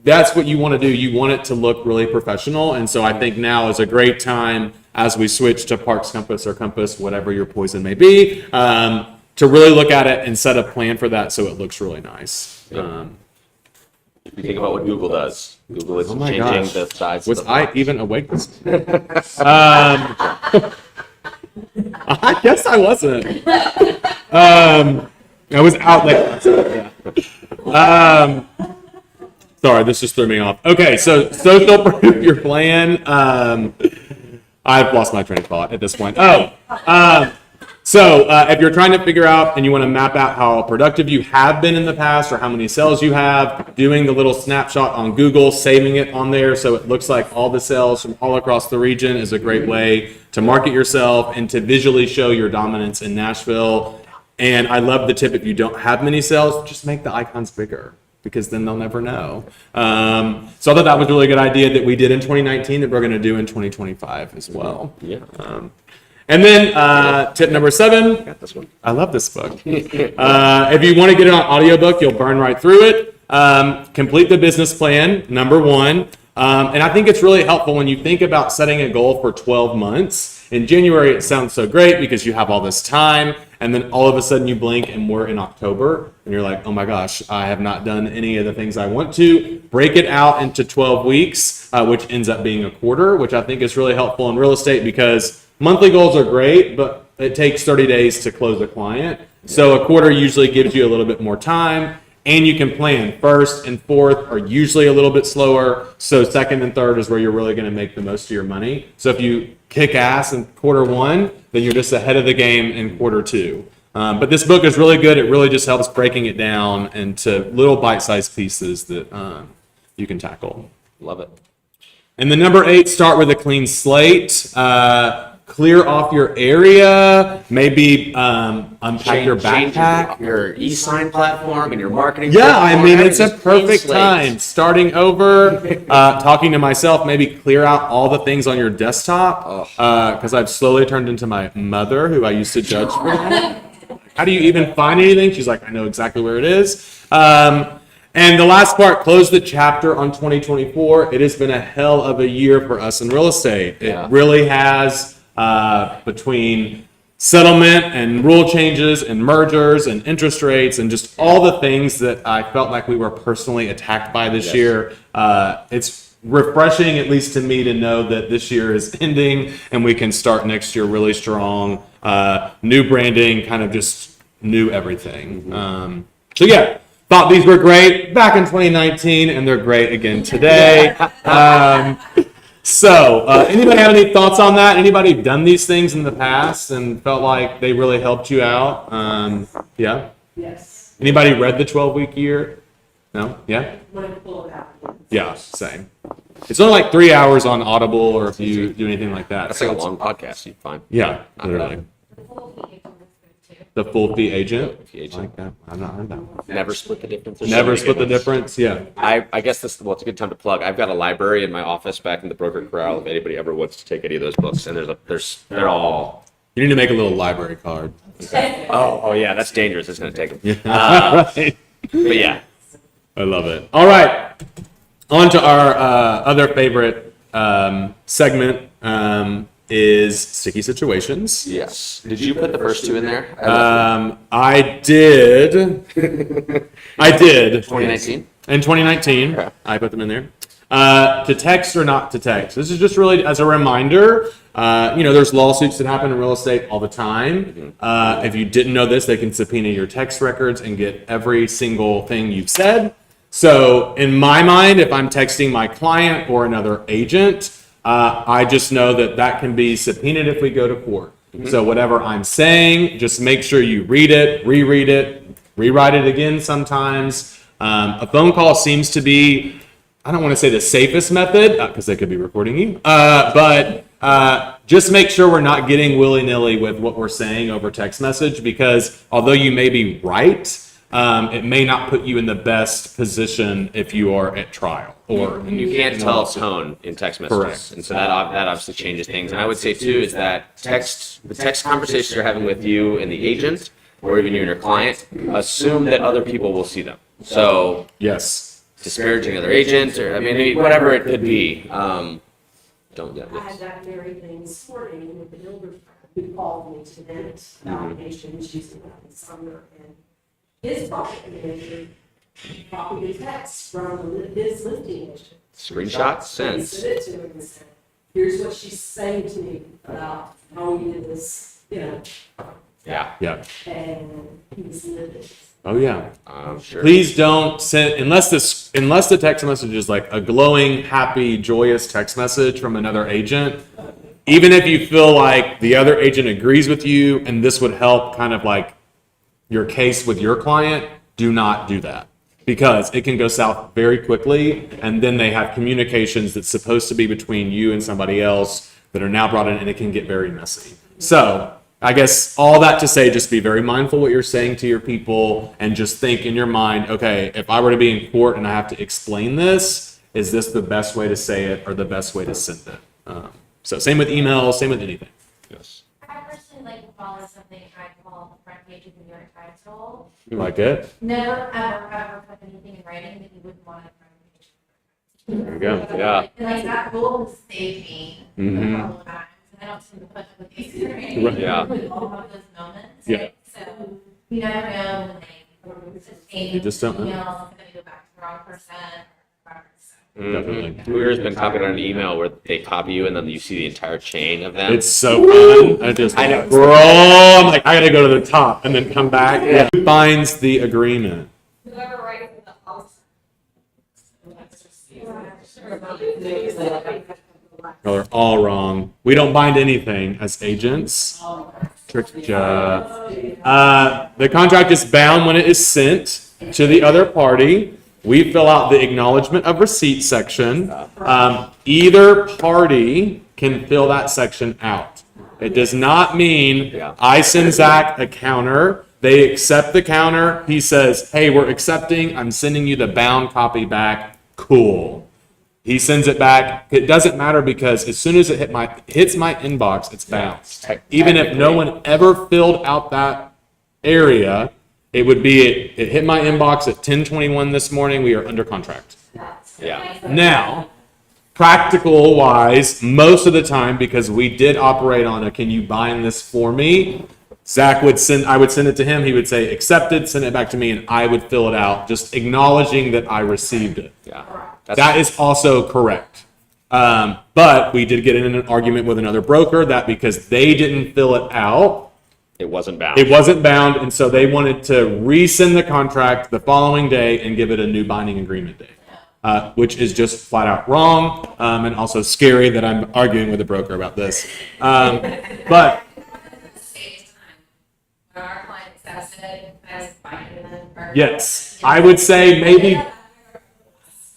that's what you want to do. You want it to look really professional. And so I think now is a great time as we switch to Parks Compass or Compass, whatever your poison may be, to really look at it and set a plan for that so it looks really nice. If you think about what Google does, Google is Oh my changing gosh. the size Was of the I box. even awake this morning? I guess I wasn't. I was out late. Yeah. Sorry, this just threw me off. Okay, so social proof your plan. I've lost my train of thought at this point. So if you're trying to figure out and you want to map out how productive you have been in the past or how many sales you have, doing the little snapshot on Google, saving it on there so it looks like all the sales from all across the region is a great way to market yourself and to visually show your dominance in Nashville. And I love the tip, if you don't have many sales, just make the icons bigger. because then they'll never know. So I thought that was a really good idea that we did in 2019 that we're going to do in 2025 as well. Yeah. And then tip number 7. Got this one. I love this book. If you want to get it on audiobook, you'll burn right through it. Complete the business plan, number 1. And I think it's really helpful when you think about setting a goal for 12 months. In January, it sounds so great because you have all this time. And then all of a sudden you blink and we're in October. And you're like, oh my gosh, I have not done any of the things I want to. Break it out into 12 weeks, which ends up being a quarter, which I think is really helpful in real estate because monthly goals are great, but it takes 30 days to close a client. So a quarter usually gives you a little bit more time. And you can plan. First and fourth are usually a little bit slower. So second and third is where you're really going to make the most of your money. So if you kick ass in quarter 1, then you're just ahead of the game in quarter 2. But this book is really good. It really just helps breaking it down into little bite-sized pieces that you can tackle. Love it. And then number 8, start with a clean slate. Clear off your area, maybe unpack your backpack. Your e-sign platform and your marketing. Yeah, I platform, mean, everything it's a just clean perfect slate. time. Starting over, talking to myself, maybe clear out all the things on your desktop. Because I've slowly turned into my mother, who I used to judge for that. How do you even find anything? She's like, I know exactly where it is. And the last part, close the chapter on 2024. It has been a hell of a year for us in real estate. Yeah. It really has. Between settlement and rule changes and mergers and interest rates and just all the things that I felt like we were personally attacked by this year. It's refreshing, at least to me, to know that this year is ending and we can start next year really strong. New branding, kind of just new everything. So yeah, thought these were great back in 2019 and they're great again today. So, anybody have any thoughts on that? Anybody done these things in the past and felt like they really helped you out? Yeah? Yes. Anybody read the 12-week year? No? Yeah? When I pull it out. Yeah, same. It's only like 3 hours on Audible or if you do anything like that. That's like a long podcast. You find. Yeah, Not bad. literally. The full fee agent? Full fee agent. I like that. I've not heard that one. Never split the difference. There's so Never many split the good ones. difference? Yeah. I guess it's a good time to plug. I've got a library in my office back in the broker corral. If anybody ever wants to take any of those books, and they're all. You need to make a little library card. Oh yeah, that's dangerous. It's gonna take them. Right. But yeah, I love it. All right. On to our other favorite segment is sticky situations. yes. Did you put the first 2 in there? I did. I did. 2019. In 2019, Okay. I put them in there. To text or not to text. This is just really as a reminder. There's lawsuits that happen in real estate all the time. If you didn't know this, they can subpoena your text records and get every single thing you've said. So in my mind, if I'm texting my client or another agent, I just know that can be subpoenaed if we go to court. So whatever I'm saying, just make sure you read it, reread it, rewrite it again sometimes. A phone call seems to be, I don't want to say the safest method, because they could be recording you, but just make sure we're not getting willy-nilly with what we're saying over text message, because although you may be right, it may not put you in the best position if you are at trial. And you can't tell tone in text messages. Correct. And so that obviously changes things. And I would say too is that the text conversations you're having with you and the agent, or even you and your client, assume that other people will see them. So Yes. disparaging other agents, or whatever it could be. Don't get I had that very thing this morning with the builder who called me to vent allegations she's about the summer, and his property manager copied a text from his listing agent. screenshot He sent. sent it to him and said, here's what she's saying to me about how we did this, Yeah, Yeah. and he was livid. Oh yeah. sure. Please don't send unless the text message is like a glowing, happy, joyous text message from another agent. Even if you feel like the other agent agrees with you and this would help kind of like your case with your client, do not do that, because it can go south very quickly, and then they have communications that's supposed to be between you and somebody else that are now brought in, and it can get very messy. So I guess all that to say, just be very mindful what you're saying to your people and just think in your mind, okay, if I were to be in court and I have to explain this, is this the best way to say it or the best way to send it? So same with email, same with anything. Yes. I personally like to follow something I call the front page of the New York Times rule. You like it? Never, ever put anything in writing that you wouldn't want on the front page. There you go. Yeah. And like that rule has saved me a couple of times. And I don't seem to put up with these in Right. Yeah. We all have those moments. Yeah. Right? So you never know when they You just don't know. emails, it's gonna go back to the wrong person or whatever. So. Definitely. Whoever's been copied on an email where they copy you and then you see the entire chain of them. It's so fun. I know. Scroll. I'm like, I gotta go to the top and then come back. Yeah. Who binds the agreement? Whoever writes the policy. Well, they're all wrong. We don't bind anything as agents. Tricked ya. The contract is bound when it is sent to the other party. We fill out the acknowledgement of receipt section. Either party can fill that section out. It does not mean I send Zach a counter. They accept the counter. He says, hey, we're accepting. I'm sending you the bound copy back. Cool. He sends it back. It doesn't matter because as soon as it hits my inbox, it's bounced. Even if no one ever filled out that area, it would be it hit my inbox at 10:21 this morning. We are under contract. Yeah. Now, practical wise, most of the time, because we did operate on a can you bind this for me? I would send it to him. He would say accepted, send it back to me, and I would fill it out, just acknowledging that I received it. Yeah. That is also correct. But we did get in an argument with another broker that because they didn't fill it out, It wasn't bound. it wasn't bound, and so they wanted to resend the contract the following day and give it a new binding agreement day, which is just flat out wrong, and also scary that I'm arguing with a broker about this. But Saves time. When our client accepts it, as binding them. yes, I would say maybe.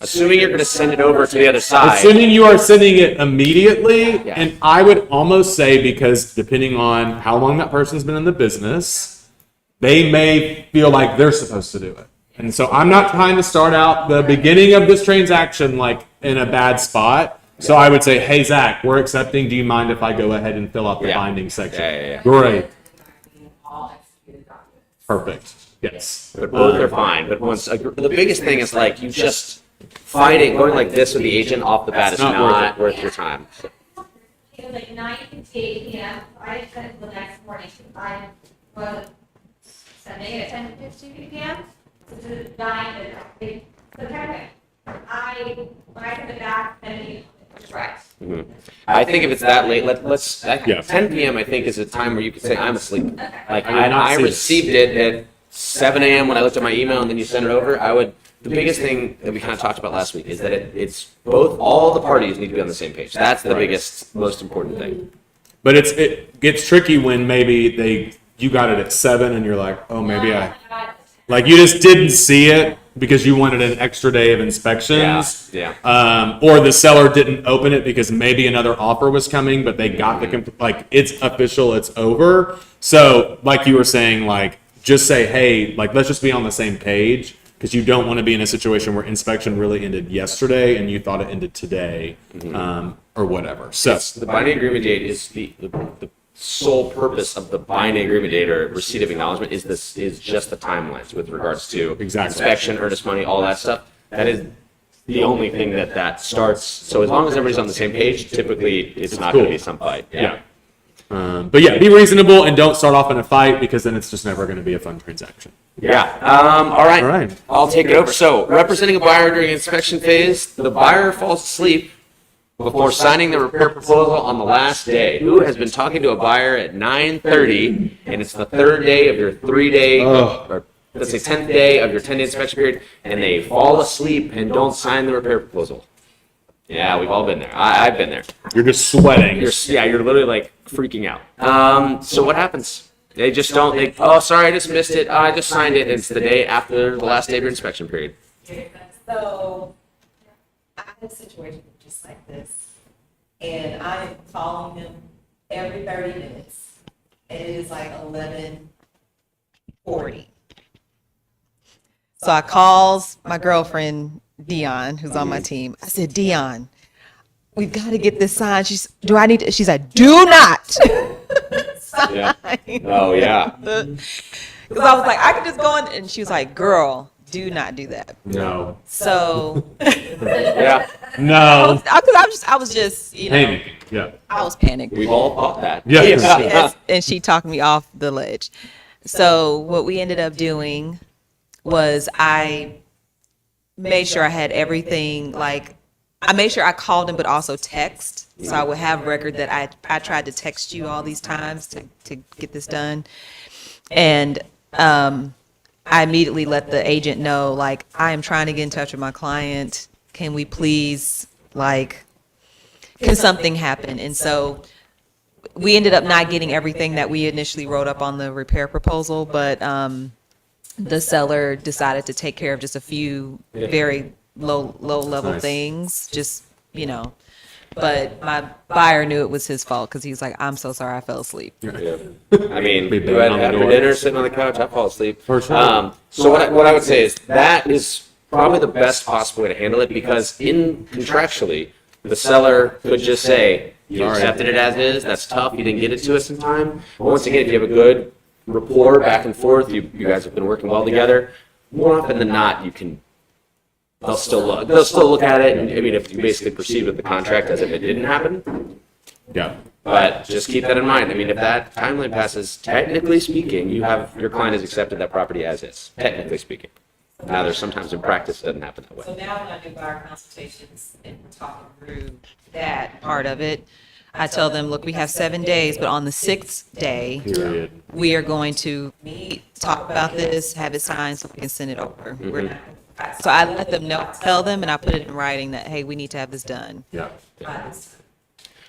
Assuming you're going to send it over to the other side. Assuming you are sending it immediately, Yeah. and I would almost say because depending on how long that person's been in the business, they may feel like they're supposed to do it. And so I'm not trying to start out the beginning of this transaction like in a bad spot. So I would say, hey, Zach, we're accepting. Do you mind if I go ahead and fill out the Yeah. binding section? Yeah. Great. All executed documents. Perfect. Yes. But both are fine. But the biggest thing is like you just going like this with the agent off the bat is Not not worth your time. It was like 9 to 8 p.m. I sent it the next morning. I was sending it at 10:50 p.m. to 9 to the time. When I sent it back, then it was right. I think if it's that late, let's Yeah. 10 p.m. I think is a time where you could say I'm asleep. Like I did not I see received it at 7 a.m. when I looked at my email, and then you send it over. The biggest thing that we kind of talked about last week is that it's both, all the parties need to be on the same page. That's the biggest, most important thing. But it gets tricky when maybe you got it at 7 and you're like, oh, maybe like you just didn't see it because you wanted an extra day of inspections. Yeah. Or the seller didn't open it because maybe another offer was coming, but they got like it's official, it's over. So like you were saying, like just say, hey, like let's just be on the same page. Because you don't want to be in a situation where inspection really ended yesterday and you thought it ended today, or whatever. So The binding agreement date is the sole purpose of the binding agreement date or receipt of acknowledgement is just the timelines with regards to Exactly. inspection, earnest money, all that stuff. That is the only thing that starts. So as long as everybody's on the same page, typically it's not going to cool. be some fight. yeah. But yeah, be reasonable and don't start off in a fight because then it's just never going to be a fun transaction. Yeah. All right. All right. I'll take it over. So, representing a buyer during inspection phase, the buyer falls asleep before signing the repair proposal on the last day. Who has been talking to a buyer at 9:30, and it's the third day of your 3-day, or let's say 10th day of your 10-day inspection period, and they fall asleep and don't sign the repair proposal? Yeah, we've all been there. I've been there. You're just sweating. You're literally like freaking out. So what happens? They just don't, oh, sorry, I just missed it. I just signed it. It's the day after the last day of your inspection period. So I had a situation just like this, and I am calling them every 30 minutes. and it is like 11:40. So I calls my girlfriend, Dion, who's on my team. I said, Dion, we've got to get this signed. She's like, do not. Yeah. Oh yeah. Because I was like, I could just go in. And she was like, girl, do not do that. No. So, Yeah. No. I was just, you know, Panicking. Yeah. I was panicked. We've all thought that. Yeah. Yes, and she talked me off the ledge. So what we ended up doing was I made sure I had everything, like, I made sure I called him, but also text. So I would have record that I tried to text you all these times to get this done. And I immediately let the agent know, like, I am trying to get in touch with my client. Can we please, like, can something happen? And so we ended up not getting everything that we initially wrote up on the repair proposal, but the seller decided to take care of just a few very low level Nice. things, just, you know. But my buyer knew it was his fault because he was like, I'm so sorry I fell asleep. Yeah. I mean, Be banging on the after door. dinner, sitting on the couch, I fall asleep. For sure. So what I would say is that is probably the best possible way to handle it, because contractually, the seller could just say, you Sorry. accepted it as is, that's tough, you didn't get it to us in time. But once again, if you have a good rapport back and forth, you guys have been working well together, more often than not, they'll still look at it, and I mean, if you basically proceed with the contract as if it didn't happen. Yeah. But just keep that in mind. I mean, if that timeline passes, technically speaking, your client has accepted that property as is, technically speaking. Now, there's sometimes in practice it doesn't happen that So way. now when I do buyer consultations and we're talking through That part of it, I tell them, look, we have 7 days, but on the 6th day, Period. we are going to meet, talk about this, have it signed so we can send it over. We're not- So I let them know, tell them, and I put it in writing that, hey, we need to have this done. Yeah.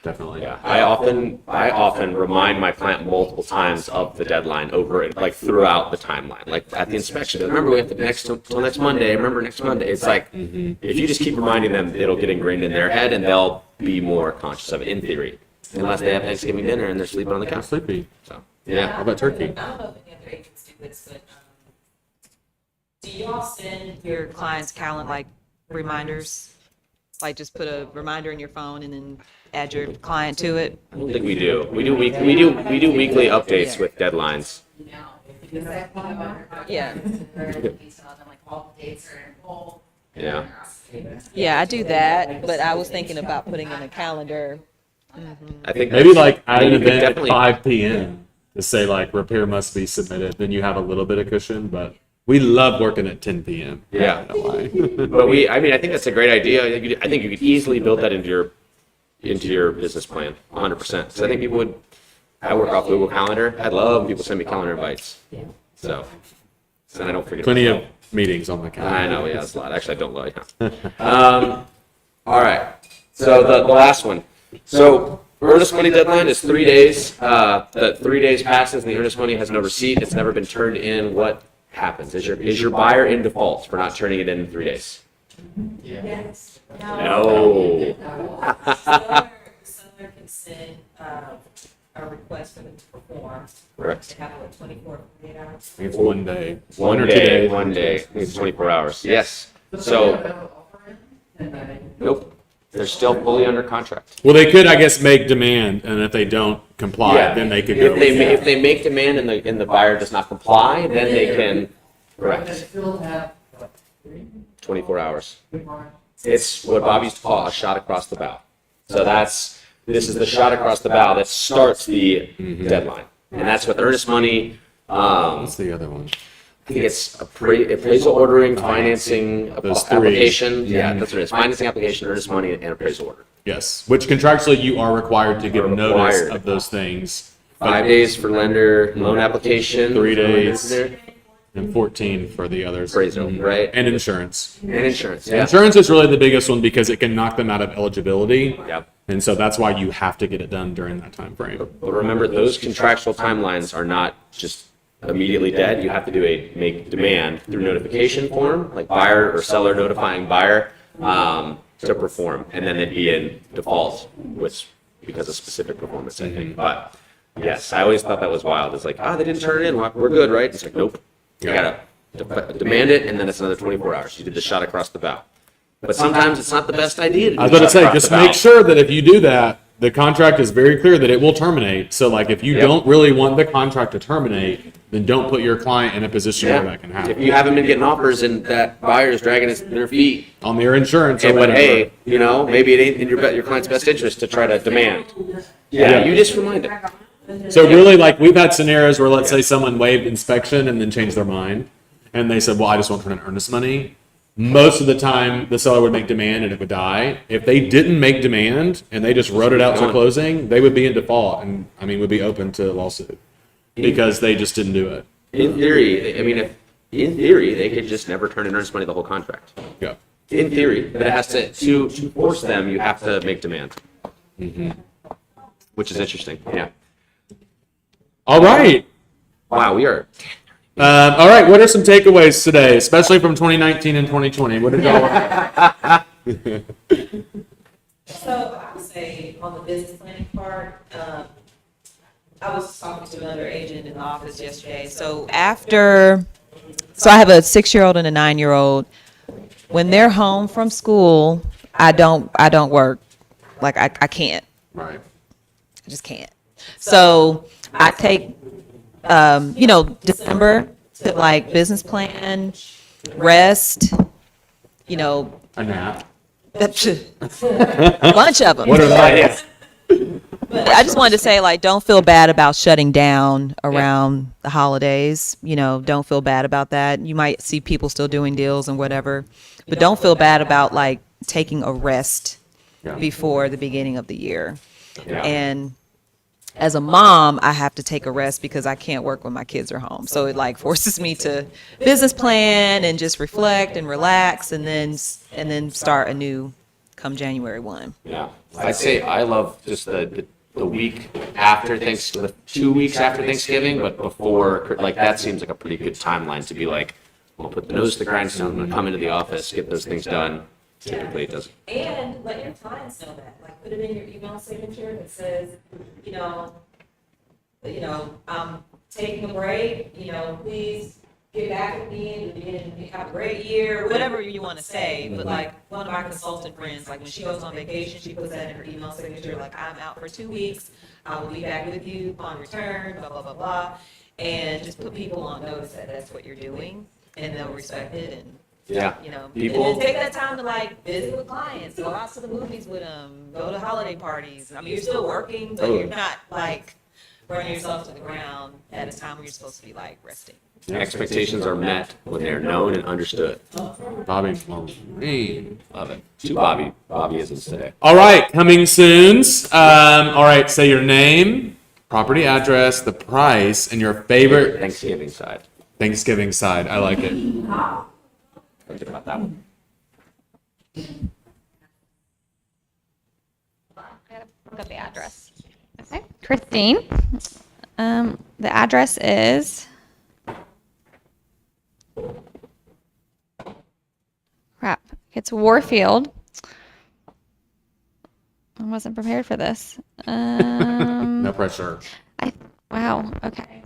Definitely. Yeah, I often remind my client multiple times of the deadline like throughout the timeline. Like at the inspection, remember we have till next Monday. Remember next Monday. It's like if you just keep reminding them, it'll get ingrained in their head, and they'll be more conscious of it in theory, unless they have Thanksgiving dinner and they're sleeping on the I'm couch. sleepy. So How yeah, about turkey? I don't know if any other agents do this, but do y'all send Your client's calendar, like reminders, like just put a reminder in your phone and then add your client to it. I don't think we do. We do weekly updates with deadlines. Yeah. Like all the dates are in bold. Yeah. Yeah, I do that, but I was thinking about putting in a calendar. I think Maybe that's- like add I mean, an you could event at definitely- 5 p.m. to say like repair must be submitted. Then you have a little bit of cushion, but we love working at 10 p.m. Yeah. I don't know why. But I think that's a great idea. I think you could easily build that into your business plan, 100%. So I think people would. I work off Google Calendar. I'd love when people send me calendar invites. So I don't forget. Plenty about of meetings on my calendar. I know, yeah, that's a lot. Actually, I don't like it. All right. So the last one. So earnest money deadline is 3 days. The 3 days passes and the earnest money has no receipt. It's never been turned in. What happens? Is your buyer in default for not turning it in 3 days? Yes. No. Seller can send a request for them to perform. Correct. To have a 24, 48 hours. I think it's 1 day. One or 2 day. days. 1 day. I think it's 24 hours. Yes. So nope. They're still fully under contract. Well, they could, I guess, make demand, and if they don't comply, Yeah. then they could go. If they make demand and the buyer does not comply, then they can. Correct. 24 hours. It's what Bob used to call a shot across the bow. So this is the shot across the bow that starts the deadline. And that's with earnest money. What's the other one? I think it's appraisal ordering, financing, Those three. application. Yeah, that's what it is. Financing application, earnest money, and appraisal order. Yes, which contractually you are required to give Are notice required. of those things. 5 days for lender, loan application. 3 days. And And 14 for the others. appraisal, right? And insurance. insurance. Yeah. Insurance is really the biggest one because it can knock them out of eligibility. Yep. And so that's why you have to get it done during that time frame. But remember, those contractual timelines are not just immediately dead. You have to do make demand through notification form, like buyer or seller notifying buyer to perform, and then they'd be in default because of specific performance, I think. But Yes, I always thought that was wild. It's like, they didn't turn it in. We're good, right? It's like, nope. You gotta demand it, and then it's another 24 hours. You did the shot across the bow. But sometimes it's not the best idea to do I was going the to shot say, across just the make bow. sure that if you do that, the contract is very clear that it will terminate. So, like, if you Yep. don't really want the contract to terminate, then don't put your client in a position where Yeah. that can If happen. you haven't been getting offers and that buyer's dragging their feet, On their insurance or but whatever. hey, maybe it ain't in your client's best interest to try to demand. Yeah. You just remind it. So really, like, we've had scenarios where, let's say someone waived inspection and then changed their mind, and they said, well, I just want to turn in earnest money. Most of the time, the seller would make demand and it would die. If they didn't make demand and they just wrote it out to closing, they would be in default and, would be open to lawsuit because they just didn't do it. In theory, in theory, they could just never turn in earnest money the whole contract. Yeah. In theory, but it has to force them, you have to make demand. Which is interesting, yeah. All right. Wow, we are. All right. What are some takeaways today, especially from 2019 and 2020? What did y'all? So I would say on the business planning part, I was talking to another agent in the office yesterday. So so I have a 6-year-old and a 9-year-old. When they're home from school, I don't work. Like I can't. Right. I just can't. So I take, December to like business plan, rest, A nap. a bunch of them. What are those? But I just wanted to say, like, don't feel bad about shutting down around the holidays. Don't feel bad about that. You might see people still doing deals and whatever, but don't feel bad about like taking a rest before the beginning of the year. Yeah. And as a mom, I have to take a rest because I can't work when my kids are home. So it like forces me to business plan and just reflect and relax and then start anew come January 1. Yeah, I'd say I love just the week after Thanksgiving, 2 weeks after Thanksgiving, but before, like, that seems like a pretty good timeline to be like, we'll put the nose to the grindstone, I'm gonna come into the office, get those things done. Typically it doesn't. and let your clients know that, like, put it in your email signature that says, I'm taking a break, please get back with me and have a great year, Whatever you want to say, but like one of my consultant friends, like when she goes on vacation, she puts that in her email signature, like I'm out for 2 weeks, I will be back with you upon return, blah, blah, blah, blah. And just put people on notice that that's what you're doing and they'll respect it and, Yeah. and then take that time to like visit with clients, go out to the movies with them, go to holiday parties. You're still working, but you're not like running yourself to the ground at a time where you're supposed to be like resting. Expectations are met when they're known and understood. Bobby. Love it. 2 Bobbyisms today. All right. Coming soon. All right. Say your name, property address, the price, and your favorite Thanksgiving side. Thanksgiving side. I like it. Think about that one. Look up the address. Okay, Christine. The address is. Crap. It's Warfield. I wasn't prepared for this. No pressure. Wow. Okay.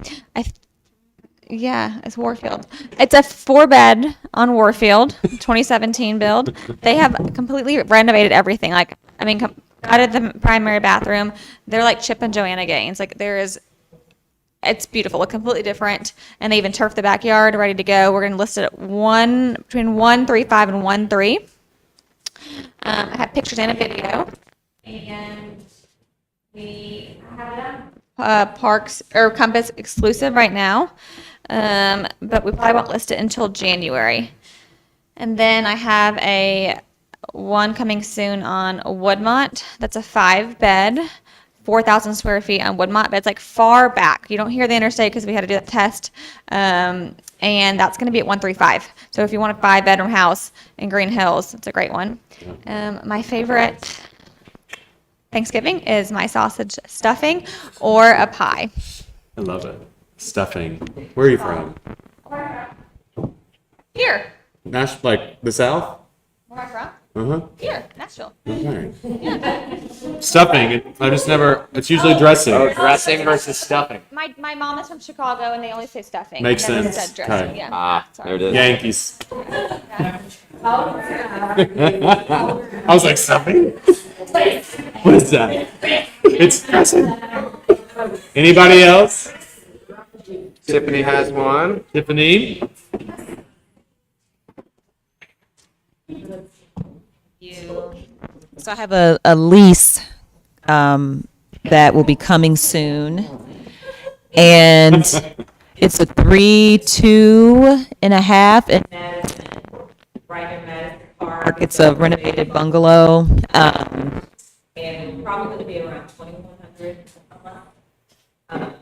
Yeah, it's Warfield. It's a 4-bed on Warfield, 2017 build. They have completely renovated everything. Added the primary bathroom. They're like Chip and Joanna Gaines. It's beautiful. It's completely different. And they even turfed the backyard, ready to go. We're going to list it at between 135 and 13. I have pictures and a video. And we have Parks or Compass exclusive right now. But we probably won't list it until January. And then I have one coming soon on Woodmont. That's a 5-bed, 4,000 square feet on Woodmont, but it's like far back. You don't hear the interstate because we had to do that test. And that's going to be at 135. So if you want a 5-bedroom house in Green Hills, it's a great one. My favorite Thanksgiving is my sausage stuffing or a pie. I love it. Stuffing. Where are you from? Here. Like the South? Where am I from? Uh-huh. Here, Nashville. Okay. Stuffing. I just never. It's usually dressing. Oh, dressing versus stuffing. My mom is from Chicago, and they always say stuffing. Makes I never sense. said dressing. Okay. Yeah. Ah, there it is. Yankees. I was like, stuffing? What is that? It's dressing. Anybody else? Tiffany has one. Tiffany? So I have a lease that will be coming soon. And it's a 3, 2.5, and right in Madison Park. It's a renovated bungalow. And probably gonna be around 2,100 a month.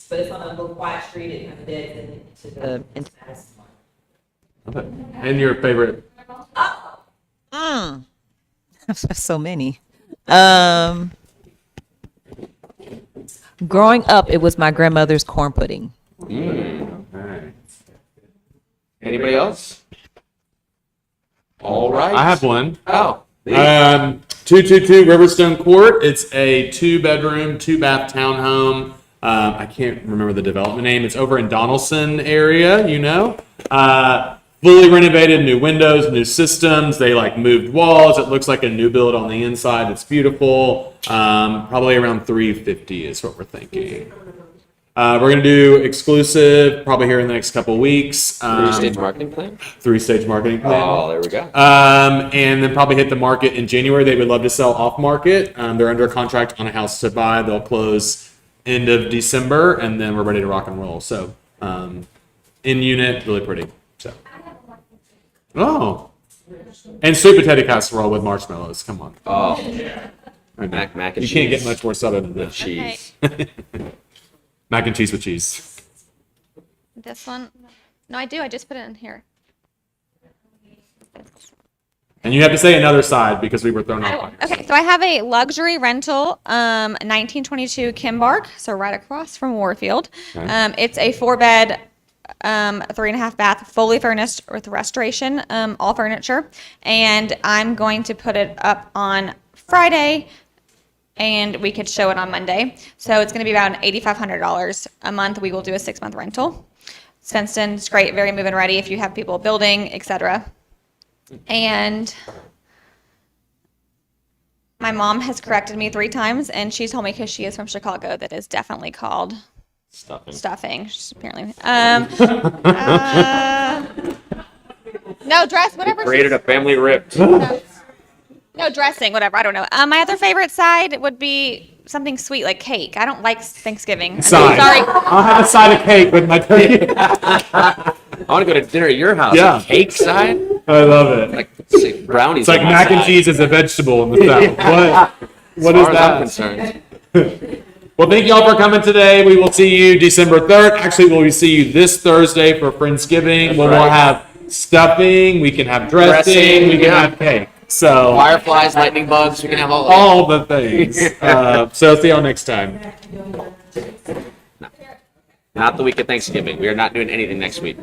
But it's on a little quiet street, it kind of dead into the, into that. And your favorite? So many. Growing up, it was my grandmother's corn pudding. Okay. Anybody else? All right. I have one. Oh. 222 Riverstone Court. It's a 2-bedroom, 2-bath townhome. I can't remember the development name. It's over in Donaldson area, you know. Fully renovated, new windows, new systems. They like moved walls. It looks like a new build on the inside. It's beautiful. Probably around 350 is what we're thinking. We're going to do exclusive probably here in the next couple of weeks. 3-stage marketing plan? 3-stage marketing plan. Oh, there we go. And then probably hit the market in January. They would love to sell off market. They're under contract on a house to buy. They'll close end of December, and then we're ready to rock and roll. So, in unit, really pretty. So, and sweet potato casserole with marshmallows. Come on. Oh. Mac and You cheese. can't get much more southern than With that. cheese. Mac and cheese with cheese. This one. No, I do. I just put it in here. And you have to say another side because we were thrown off by yours. Okay, so I have a luxury rental, 1922 Kimbark, so right across from Warfield. Okay. It's a 4-bed, 3.5 bath, fully furnished with restoration, all furniture. And I'm going to put it up on Friday, and we could show it on Monday. So it's going to be about $8,500 a month. We will do a 6-month rental. It's fenced in, it's great, very move-in ready if you have people building, etc. And my mom has corrected me 3 times, and she told me because she is from Chicago that is definitely called stuffing. She's apparently. No dress, whatever. Created a family rift. No dressing, whatever. I don't know. My other favorite side would be something sweet like cake. I don't like Thanksgiving. Side. Sorry. I'll have a side of cake with my turkey. I want to go to dinner at your house. Yeah. A cake side? I love it. Like say, brownies. It's like on my mac and side. cheese is a vegetable in the South. What As is far as I'm that? concerned. Well, thank you all for coming today. We will see you December 3rd. Actually, we'll see you this Thursday for Friendsgiving. That's We'll right. have stuffing. We can have dressing. We can yeah. have cake. So Fireflies, lightning bugs, we can have all all the things. So see y'all next time. Not the week of Thanksgiving. We are not doing anything next week.